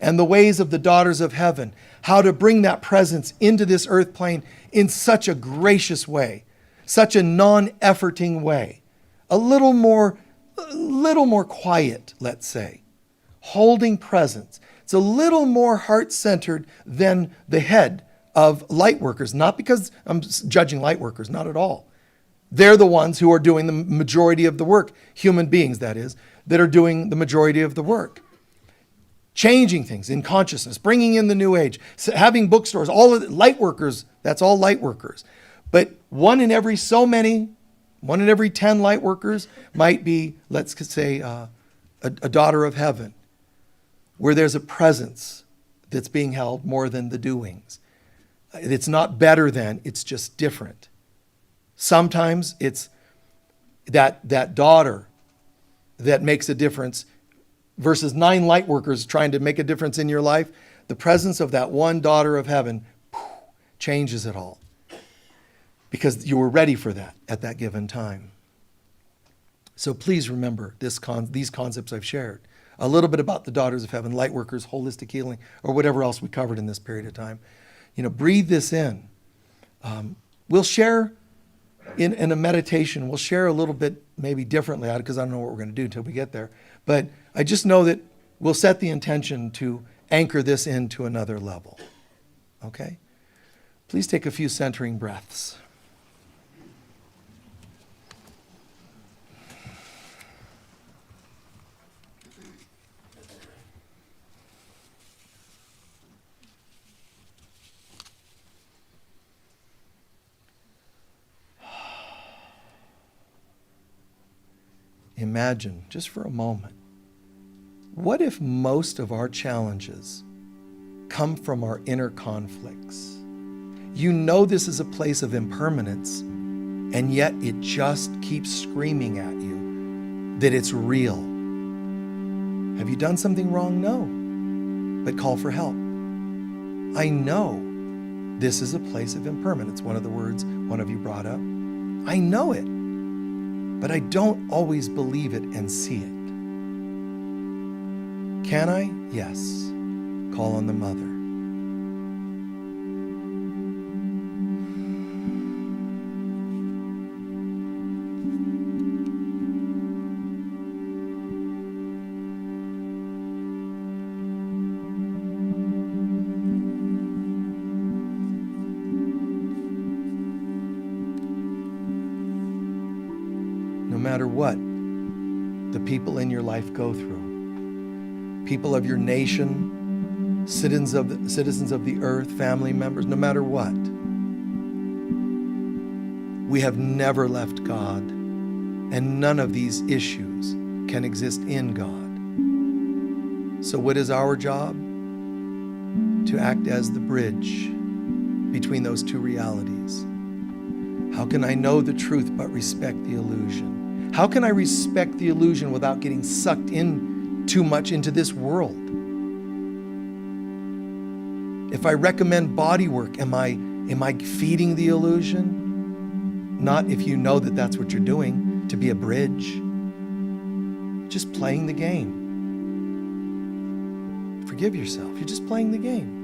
And the ways of the daughters of heaven, how to bring that presence into this earth plane in such a gracious way, such a non-efforting way, a little more quiet, let's say, holding presence. It's a little more heart-centered than the head of Lightworkers, not because I'm judging Lightworkers, not at all. They're the ones who are doing the majority of the work, human beings, that is, that are doing the majority of the work. Changing things in consciousness, bringing in the new age, having bookstores, all of the Lightworkers, that's all Lightworkers. But one in every 10 Lightworkers might be, let's say, a daughter of heaven, where there's a presence that's being held more than the doings. It's not better than, it's just different. Sometimes it's that daughter that makes a difference versus 9 Lightworkers trying to make a difference in your life. The presence of that one daughter of heaven changes it all because you were ready for that at that given time. So please remember these concepts I've shared. A little bit about the daughters of heaven, Lightworkers, holistic healing, or whatever else we covered in this period of time. Breathe this in. We'll share in a meditation, we'll share a little bit maybe differently, because I don't know what we're going to do until we get there. But I just know that we'll set the intention to anchor this into another level. Okay? Please take a few centering breaths. imagine, just for a moment, what if most of our challenges come from our inner conflicts? You know this is a place of impermanence, and yet it just keeps screaming at you that it's real. Have you done something wrong? No. But call for help. I know this is a place of impermanence, one of the words one of you brought up. I know it, but I don't always believe it and see it. Can I? Yes. Call on the Mother. No matter what the people in your life go through, people of your nation, citizens of the earth, family members, no matter what, we have never left God, and none of these issues can exist in God. So what is our job? To act as the bridge between those two realities. How can I know the truth but respect the illusion? How can I respect the illusion without getting sucked in too much into this world? If I recommend body work, am I feeding the illusion? Not if you know that that's what you're doing, to be a bridge. Just playing the game. Forgive yourself. You're just playing the game.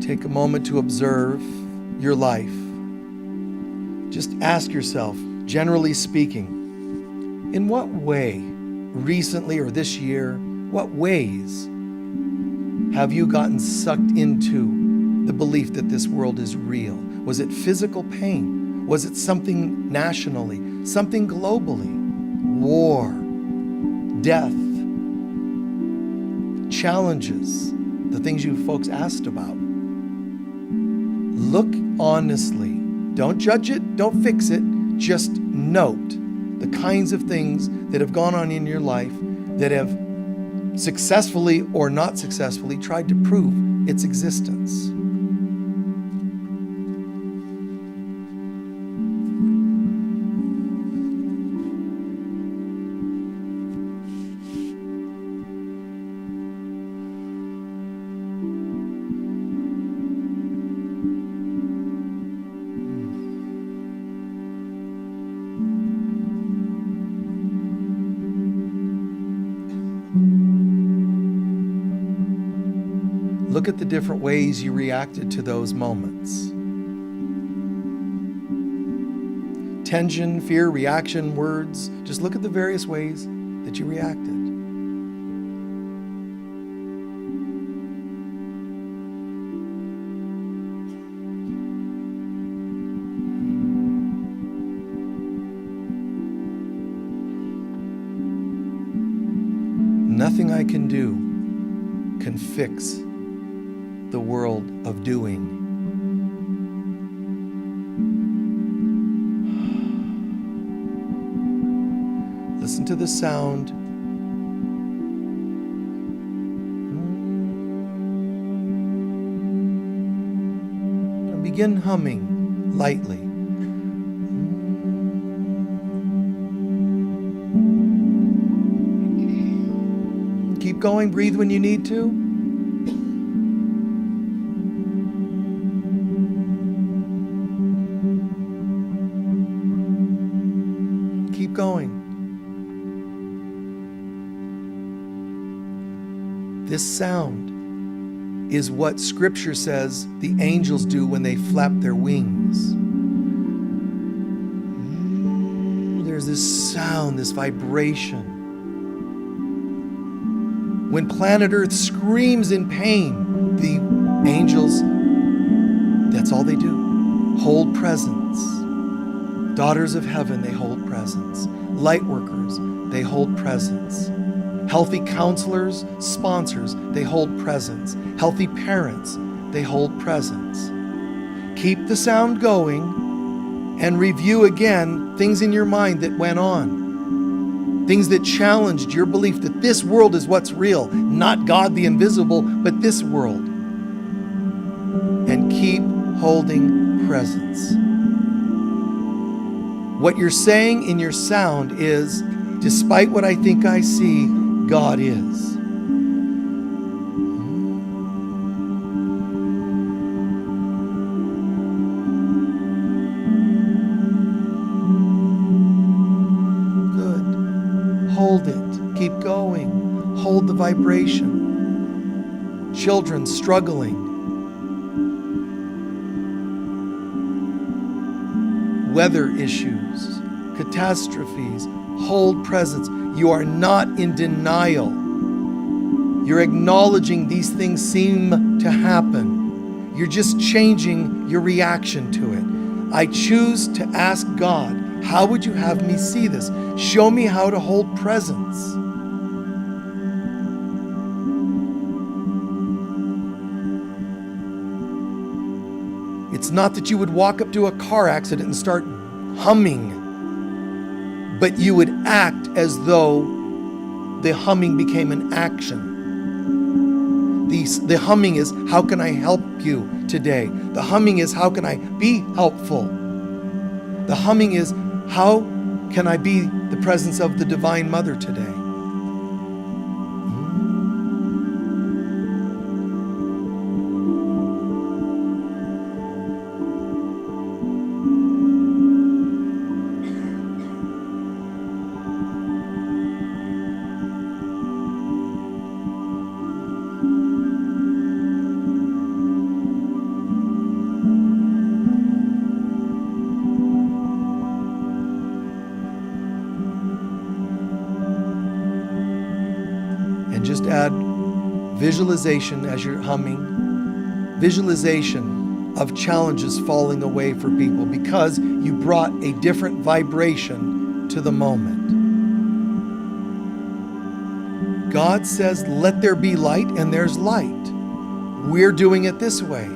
Take a moment to observe your life. Just ask yourself, generally speaking, in what way, recently or this year, what ways have you gotten sucked into the belief that this world is real? Was it physical pain? Was it something nationally, something globally? War, death, challenges, the things you folks asked about. Look honestly. Don't judge it. Don't fix it. Just note the kinds of things that have gone on in your life that have successfully or not successfully tried to prove its existence. Look at the different ways you reacted to those moments. Tension, fear, reaction, words. Just look at the various ways that you reacted. Nothing I can do can fix the world of doing. Listen to the sound. And begin humming lightly. Keep going, breathe when you need to. Keep going. This sound is what Scripture says the angels do when they flap their wings. There's this sound, this vibration. When planet Earth screams in pain, the angels, that's all they do. Hold presence. Daughters of heaven, they hold presence. Lightworkers, they hold presence. Healthy counselors, sponsors, they hold presence. Healthy parents, they hold presence. Keep the sound going and review again things in your mind that went on. Things that challenged your belief that this world is what's real, not God the invisible, but this world. And keep holding presence. What you're saying in your sound is, despite what I think I see, God is. Good. Hold it. Keep going. Hold the vibration. Children struggling. Weather issues, catastrophes, hold presence. You are not in denial. You're acknowledging these things seem to happen. You're just changing your reaction to it. I choose to ask God, how would you have me see this? Show me how to hold presence. It's not that you would walk up to a car accident and start humming, but you would act as though the humming became an action. The humming is, how can I help you today? The humming is, how can I be helpful? The humming is, how can I be the presence of the Divine Mother today? And just add visualization as you're humming, visualization of challenges falling away for people because you brought a different vibration to the moment. God says, let there be light, and there's light. We're doing it this way.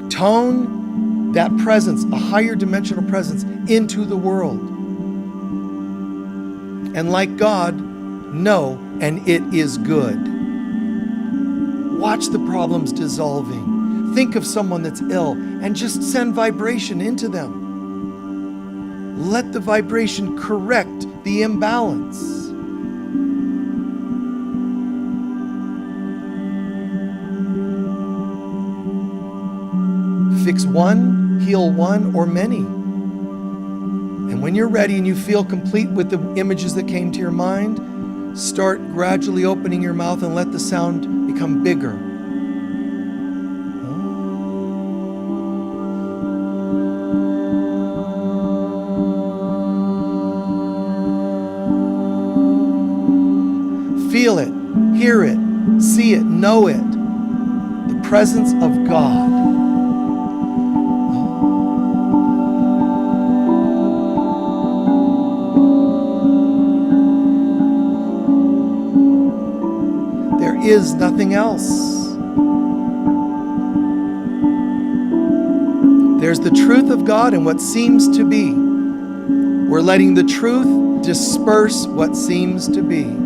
Tone that presence, a higher dimensional presence, into the world. And like God, know, and it is good. Watch the problems dissolving. Think of someone that's ill and just send vibration into them. Let the vibration correct the imbalance. Fix one, heal one, or many. And when you're ready and you feel complete with the images that came to your mind, start gradually opening your mouth and let the sound become bigger. Feel it, hear it, see it, know it. The presence of God. Is nothing else. There's the truth of God and what seems to be. We're letting the truth disperse what seems to be.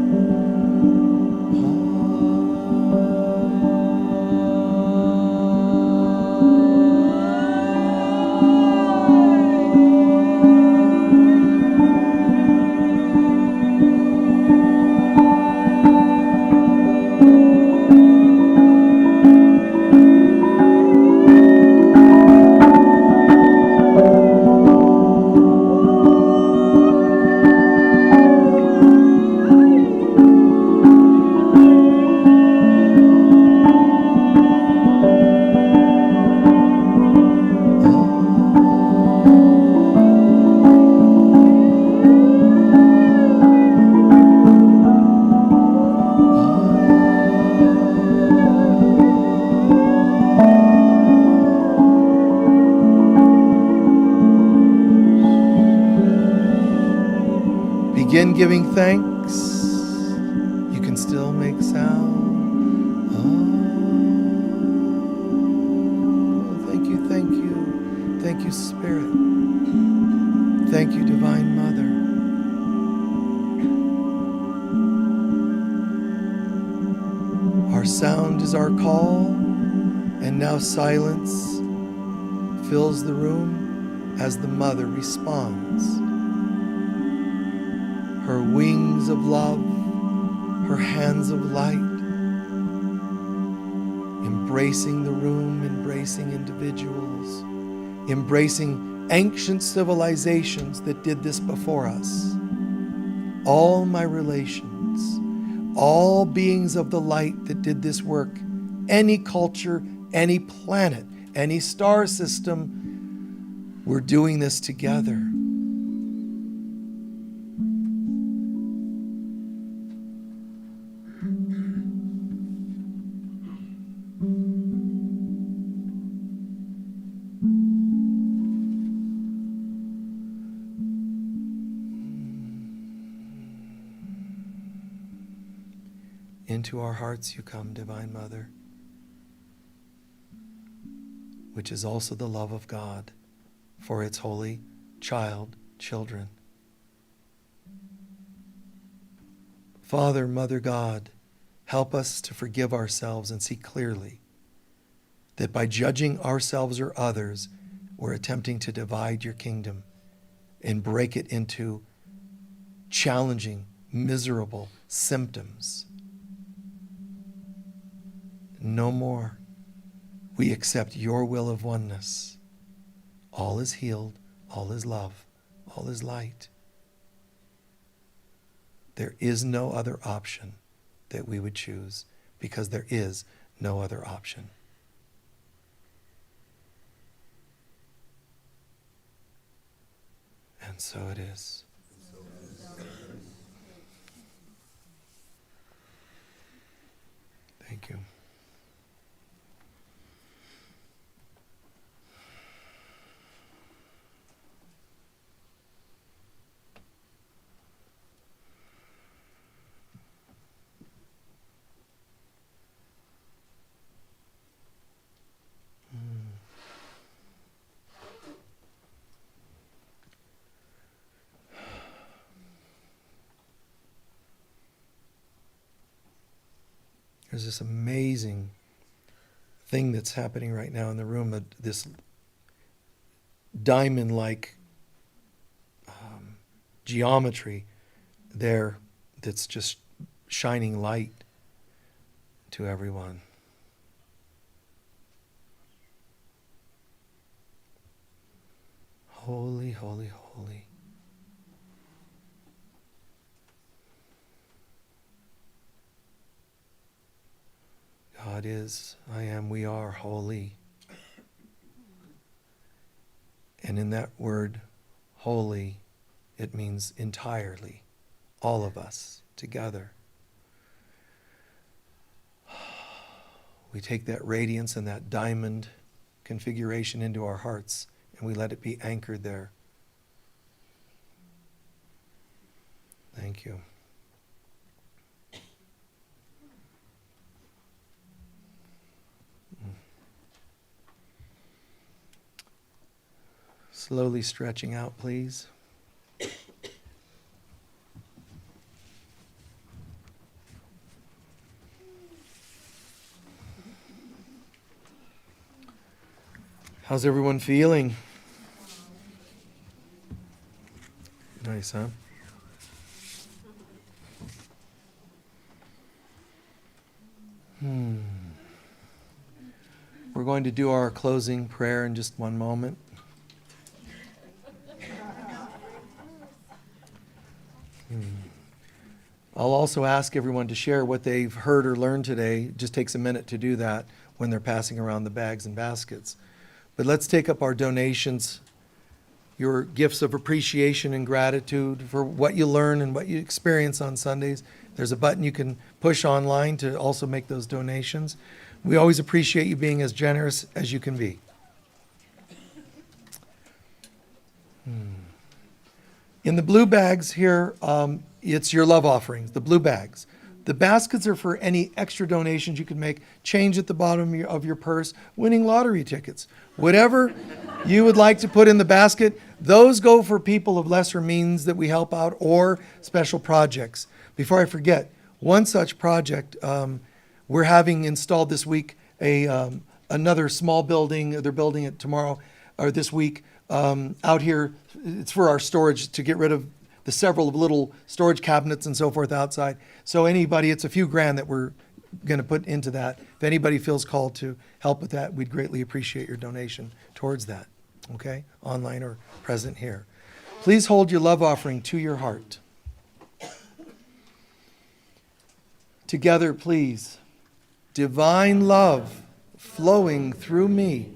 giving thanks, you can still make sound. Oh, thank you, thank you. Thank you, Spirit. Thank you, Divine Mother. Our sound is our call, and now silence fills the room as the Mother responds. Her wings of love, her hands of light, embracing the room, embracing individuals, embracing ancient civilizations that did this before us. All my relations, all beings of the light that did this work, any culture, any planet, any star system, we're doing this together. Into our hearts you come, Divine Mother, which is also the love of God for its holy children. Father, Mother God, help us to forgive ourselves and see clearly that by judging ourselves or others, we're attempting to divide your kingdom and break it into challenging, miserable symptoms. No more. We accept your will of oneness. All is healed, all is love, all is light. There is no other option that we would choose because there is no other option. And so it is. Thank you. There's this amazing thing that's happening right now in the room, this diamond-like geometry there that's just shining light to everyone. Holy, holy, holy. God is, I am, we are holy. And in that word, holy, it means entirely, all of us together. We take that radiance and that diamond configuration into our hearts, and we let it be anchored there. Thank you. Slowly stretching out, please. How's everyone feeling? Nice, huh? We're going to do our closing prayer in just one moment. I'll also ask everyone to share what they've heard or learned today. It just takes a minute to do that when they're passing around the bags and baskets. But let's take up our donations, your gifts of appreciation and gratitude for what you learn and what you experience on Sundays. There's a button you can push online to also make those donations. We always appreciate you being as generous as you can be. In the blue bags here, it's your love offerings, the blue bags. The baskets are for any extra donations you can make, change at the bottom of your purse, winning lottery tickets. Whatever you would like to put in the basket, those go for people of lesser means that we help out or special projects. Before I forget, one such project, we're having installed this week another small building. They're building it tomorrow or this week out here. It's for our storage to get rid of the several little storage cabinets and so forth outside. So anybody, it's a few grand that we're going to put into that. If anybody feels called to help with that, we'd greatly appreciate your donation towards that, okay? Online or present here. Please hold your love offering to your heart. Together, please. Divine love flowing through me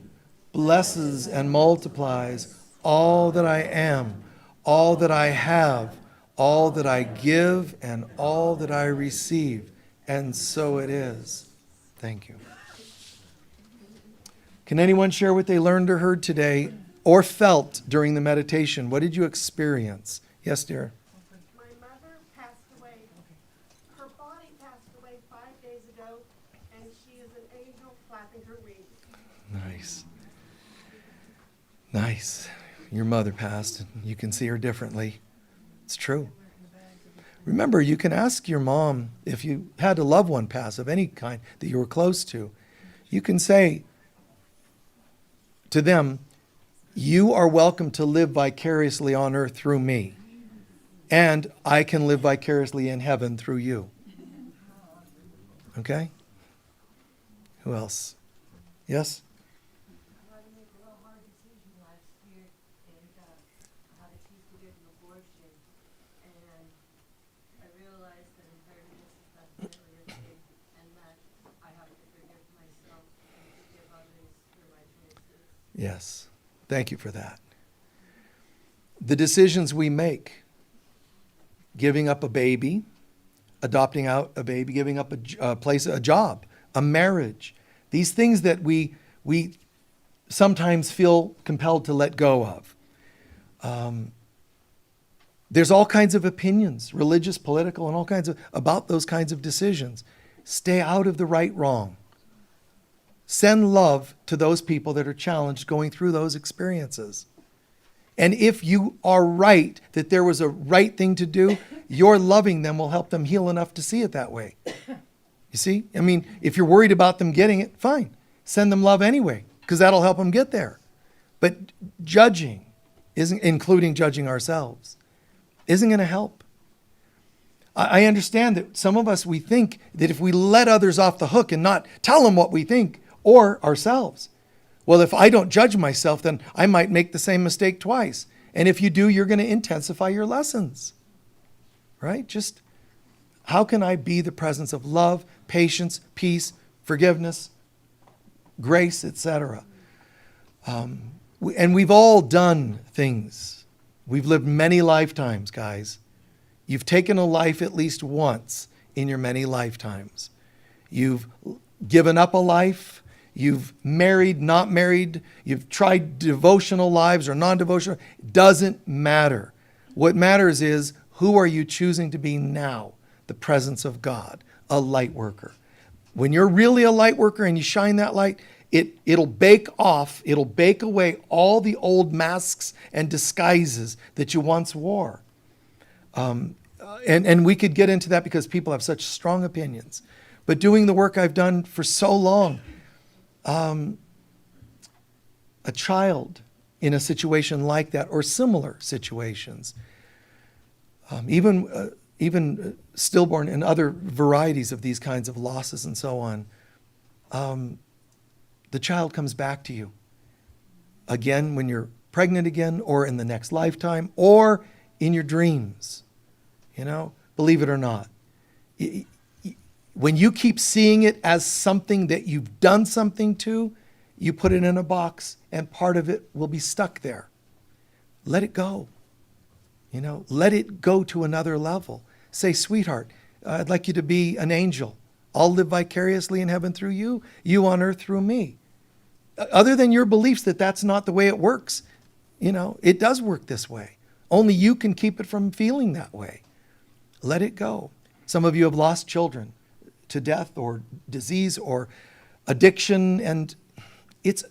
blesses and multiplies all that I am, all that I have, all that I give, and all that I receive. And so it is. Thank you. Can anyone share what they learned or heard today or felt during the meditation? What did you experience? Yes, dear. My mother passed away. Her body passed away 5 days ago, and she is an angel flapping her wings. Nice. Nice. Your mother passed, and you can see her differently. It's true. Remember, you can ask your mom if you had a loved one pass of any kind that you were close to. You can say to them, you are welcome to live vicariously on earth through me, and I can live vicariously in heaven through you. Okay? Who else? Yes? I had to make a real hard decision last year, and I had a choose to get an abortion, and I realized that inheritance is definitely a thing, and that I have to forgive myself and forgive others for my choices. Yes. Thank you for that. The decisions we make, giving up a baby, adopting out a baby, giving up a place, a job, a marriage, these things that we sometimes feel compelled to let go of. There's all kinds of opinions, religious, political, and all kinds of, about those kinds of decisions. Stay out of the right, wrong. Send love to those people that are challenged going through those experiences. And if you are right, that there was a right thing to do, your loving them will help them heal enough to see it that way. You see? I mean, if you're worried about them getting it, fine. Send them love anyway, because that'll help them get there. But judging, including judging ourselves, isn't going to help. I understand that some of us, we think that if we let others off the hook and not tell them what we think, or ourselves, well, if I don't judge myself, then I might make the same mistake twice. And if you do, you're going to intensify your lessons, right? Just how can I be the presence of love, patience, peace, forgiveness, grace, etc.? And we've all done things. We've lived many lifetimes, guys. You've taken a life at least once in your many lifetimes. You've given up a life. You've married, not married. You've tried devotional lives or non-devotional. Doesn't matter. What matters is, who are you choosing to be now? The presence of God, a light worker. When you're really a light worker and you shine that light, it'll bake away all the old masks and disguises that you once wore. And we could get into that because people have such strong opinions. But doing the work I've done for so long, a child in a situation like that or similar situations, even stillborn and other varieties of these kinds of losses and so on, the child comes back to you again when you're pregnant again, or in the next lifetime, or in your dreams. You know, believe it or not. When you keep seeing it as something that you've done something to, you put it in a box and part of it will be stuck there. Let it go. You know, let it go to another level. Say, sweetheart, I'd like you to be an angel. I'll live vicariously in heaven through you, you on earth through me. Other than your beliefs that that's not the way it works, you know, it does work this way. Only you can keep it from feeling that way. Let it go. Some of you have lost children to death or disease or addiction, and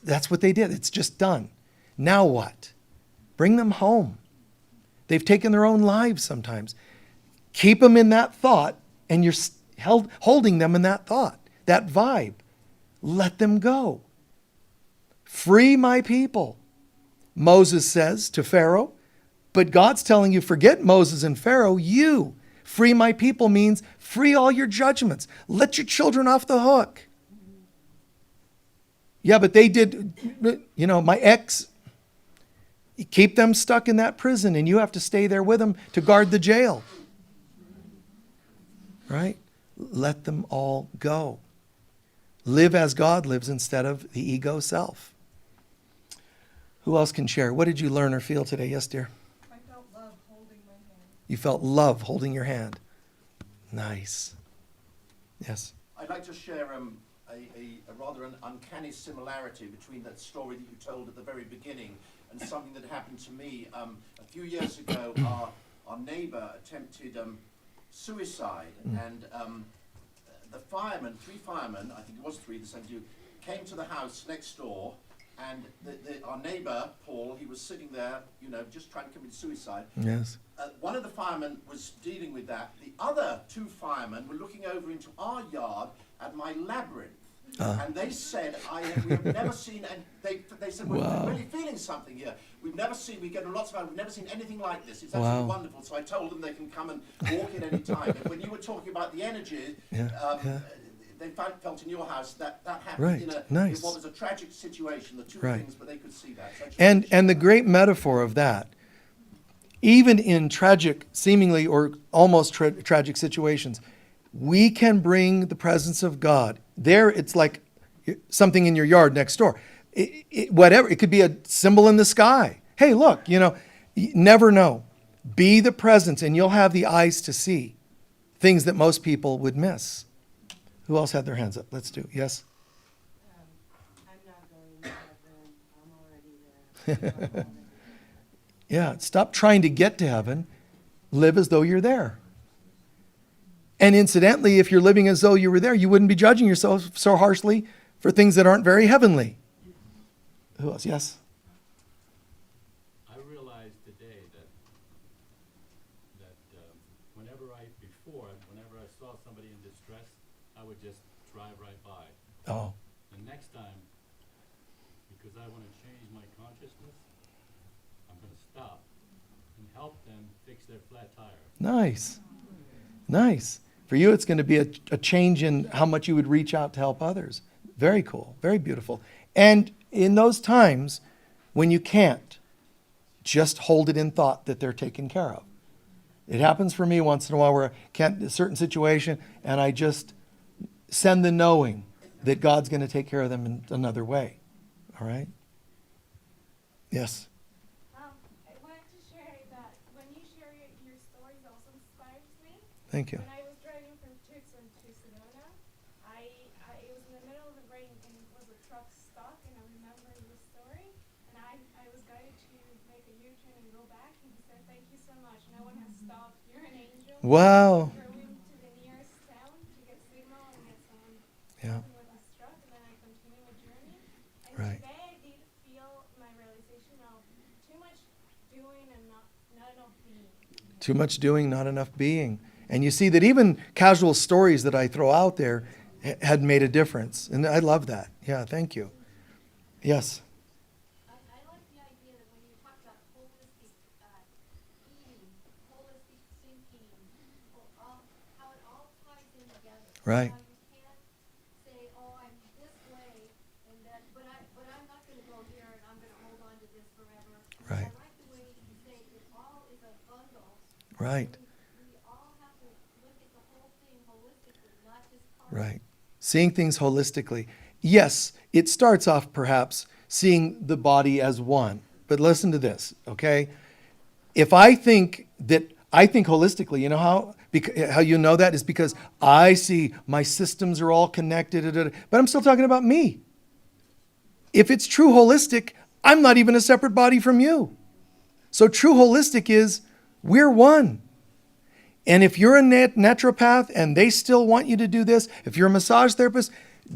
that's what they did. It's just done. Now what? Bring them home. They've taken their own lives sometimes. Keep them in that thought, and you're holding them in that thought, that vibe. Let them go. Free my people, Moses says to Pharaoh. But God's telling you, forget Moses and Pharaoh, you. Free my people means free all your judgments. Let your children off the hook. Yeah, but they did, my ex, keep them stuck in that prison and you have to stay there with them to guard the jail. Right? Let them all go. Live as God lives instead of the ego self. Who else can share? What did you learn or feel today? Yes, dear? I felt love holding my hand. You felt love holding your hand. Nice. Yes. I'd like to share a rather an uncanny similarity between that story that you told at the very beginning and something that happened to me. A few years ago, our neighbor attempted suicide, and the firemen, 3 firemen, I think it was 3, the same two, came to the house next door, and our neighbor, Paul, he was sitting there, just trying to commit suicide. Yes. One of the firemen was dealing with that. The other 2 firemen were looking over into our yard at my labyrinth. And they said, we have never seen, and they said, we're really feeling something here. We get lots of, we've never seen anything like this. It's absolutely wonderful. So I told them they can come and walk in any time. And when you were talking about the energy, they felt in your house that happened in what was a tragic situation, the 2 things, but they could see that. So and the great metaphor of that, even in tragic, seemingly or almost tragic situations, we can bring the presence of God. There, it's like something in your yard next door. Whatever, it could be a symbol in the sky. Hey, look, you never know. Be the presence, and you'll have the eyes to see things that most people would miss. Who else had their hands up? Let's do. Yes? I'm not going to heaven. I'm already there. Yeah, stop trying to get to heaven. Live as though you're there. And incidentally, if you're living as though you were there, you wouldn't be judging yourself so harshly for things that aren't very heavenly. Who else? Yes? I realized today that whenever I saw somebody in distress, I would just drive right by. Oh, The next time, because I want to change my consciousness, I'm going to stop and help them fix their flat tire. nice. Nice. For you, it's going to be a change in how much you would reach out to help others. Very cool. Very beautiful. And in those times when you can't, just hold it in thought that they're taken care of. It happens for me once in a while where I can't, a certain situation, and I just send the knowing that God's going to take care of them in another way. All right? Yes. I wanted to share that when you share your stories also inspires me. Thank you. When I was driving from Tucson to Sedona, it was in the middle of the rain and it was a truck stop, and I remember your story, and I was guided to make a U-turn and go back, and he said, "Thank you so much. No one has stopped. You're an angel." Wow. I drove into the nearest town to get signal and get someone Yeah. with his truck, and then I continued my journey. And Right. today I did feel my realization of too much doing and not enough being. Too much doing, not enough being. And you see that even casual stories that I throw out there had made a difference. And I love that. Yeah, thank you. Yes. I like the idea that when you talk about holistic eating, holistic thinking, how it all ties in together. Right. How you can't say, "Oh, I'm this way," and that, but I'm not going to go here, and I'm going to hold on to this forever. Right. I like the way you say it all is a bundle. Right. We all have to look at the whole thing holistically, not just parts. Right. Seeing things holistically. Yes, it starts off perhaps seeing the body as one. But listen to this, okay? If I think holistically, you know how you know that is because I see my systems are all connected, but I'm still talking about me. If it's true holistic, I'm not even a separate body from you. So true holistic is we're one. And if you're a naturopath and they still want you to do this, if you're a massage therapist,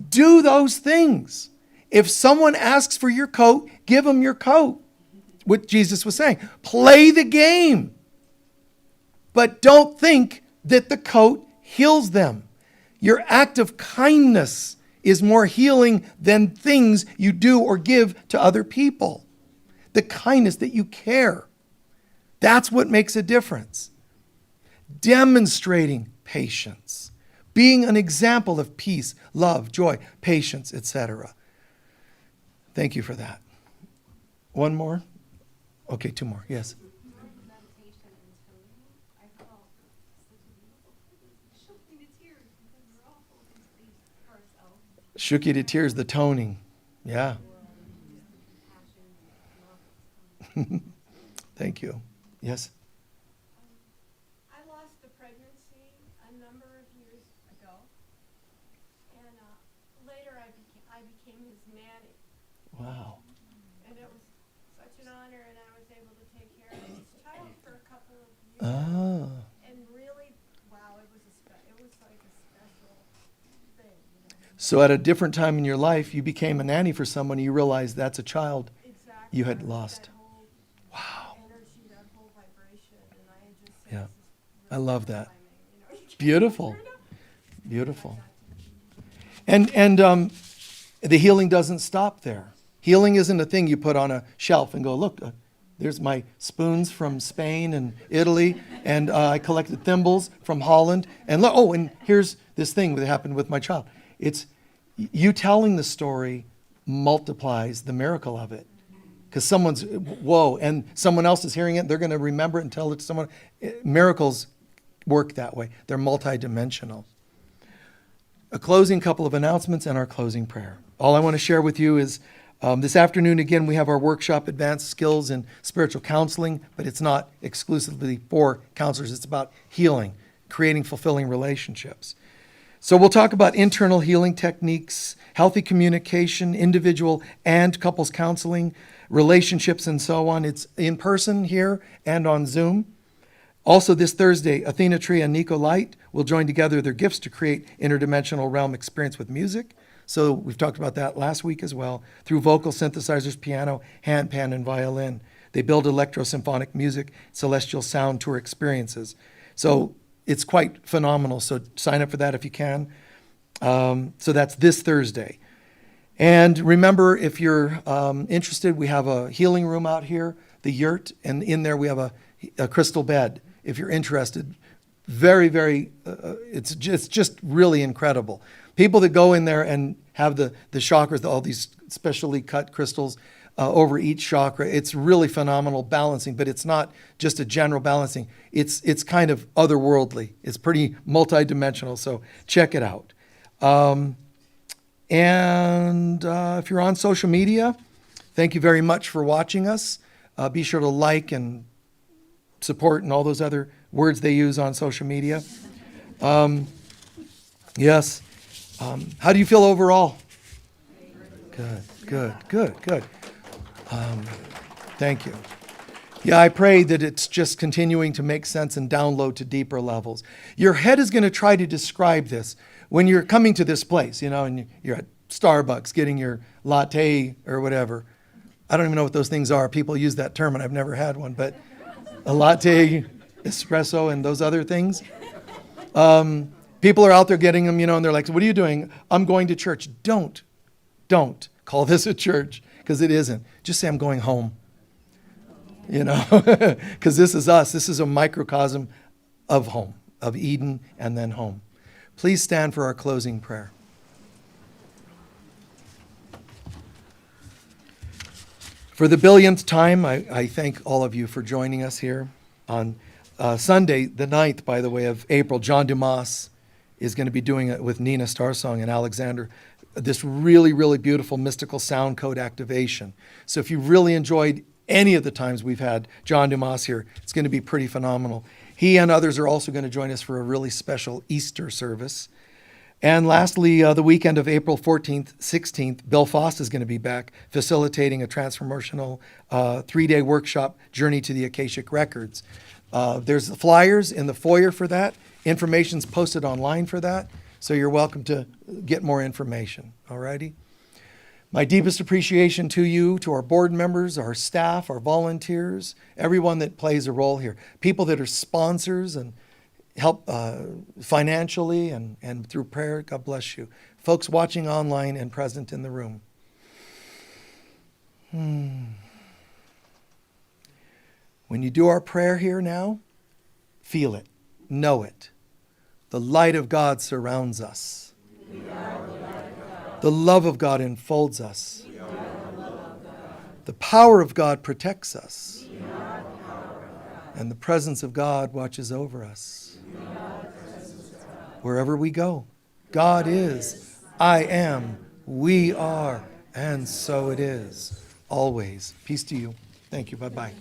do those things. If someone asks for your coat, give them your coat. What Jesus was saying. Play the game. But don't think that the coat heals them. Your act of kindness is more healing than things you do or give to other people. The kindness that you care. That's what makes a difference. Demonstrating patience. Being an example of peace, love, joy, patience, etc. Thank you for that. One more? Okay, two more. Yes. Meditation and toning, I felt such a beautiful thing. Shook me to tears because we're all holding space for ourselves. Shook you to tears, the toning. Yeah. Thank you. Yes? I lost a pregnancy a number of years ago, and later I became his nanny, Wow. and it was such an honor, and I was able to take care of his child for a couple of years, Ah. and really, wow, it was like a special thing. So at a different time in your life, you became a nanny for someone, you realized that's a child Exactly. you had lost. That whole Wow. energy, that whole vibration, and I had just said, Yeah. this is I really love good that. timing, you know, you can't Beautiful. turn up. Beautiful. And the healing doesn't stop there. Healing isn't a thing you put on a shelf and go, look, there's my spoons from Spain and Italy, and I collected thimbles from Holland. And look, oh, and here's this thing that happened with my child. It's you telling the story multiplies the miracle of it. Because someone's, whoa, and someone else is hearing it, they're going to remember it and tell it to someone. Miracles work that way. They're multidimensional. A closing couple of announcements and our closing prayer. All I want to share with you is this afternoon, again, we have our workshop, Advanced Skills in Spiritual Counseling, but it's not exclusively for counselors. It's about healing, creating fulfilling relationships. So we'll talk about internal healing techniques, healthy communication, individual and couples counseling, relationships, and so on. It's in person here and on Zoom. Also this Thursday, Athena Tree and Nico Light will join together their gifts to create interdimensional realm experience with music. So we've talked about that last week as well, through vocal synthesizers, piano, handpan, and violin. They build electro-symphonic music, celestial sound tour experiences. So it's quite phenomenal. So sign up for that if you can. So that's this Thursday. And remember, if you're interested, we have a healing room out here, the yurt, and in there we have a crystal bed. If you're interested, very, very, it's just really incredible. People that go in there and have the chakras, all these specially cut crystals over each chakra, it's really phenomenal balancing, but it's not just a general balancing. It's kind of otherworldly. It's pretty multidimensional, so check it out. And if you're on social media, thank you very much for watching us. Be sure to like and support and all those other words they use on social media. Yes. How do you feel overall? Good. Thank you. Yeah, I pray that it's just continuing to make sense and download to deeper levels. Your head is going to try to describe this when you're coming to this place, and you're at Starbucks getting your latte or whatever. I don't even know what those things are. People use that term, and I've never had one, but a latte, espresso, and those other things. People are out there getting them, and they're like, "What are you doing?" "I'm going to church." Don't call this a church, because it isn't. Just say, "I'm going home." Because this is us. This is a microcosm of home, of Eden, and then home. Please stand for our closing prayer. For the billionth time, I thank all of you for joining us here. On Sunday, the 9th, by the way, of April, John Dumas is going to be doing it with Nina Starsong and Alexander, this really, really beautiful mystical sound code activation. So if you really enjoyed any of the times we've had John Dumas here, it's going to be pretty phenomenal. He and others are also going to join us for a really special Easter service. And lastly, the weekend of April 14th, 16th, Bill Foss is going to be back facilitating a transformational 3-day workshop, Journey to the Akashic Records. There's the flyers in the foyer for that. Information's posted online for that. So you're welcome to get more information. All righty? My deepest appreciation to you, to our board members, our staff, our volunteers, everyone that plays a role here. People that are sponsors and help financially and through prayer. God bless you. Folks watching online and present in the room. When you do our prayer here now, feel it, know it. The light of God surrounds us. The love of God enfolds us. The power of God protects us. And the presence of God watches over us. Wherever we go, God is, I am, we are, and so it is. Always. Peace to you. Thank you. Bye-bye.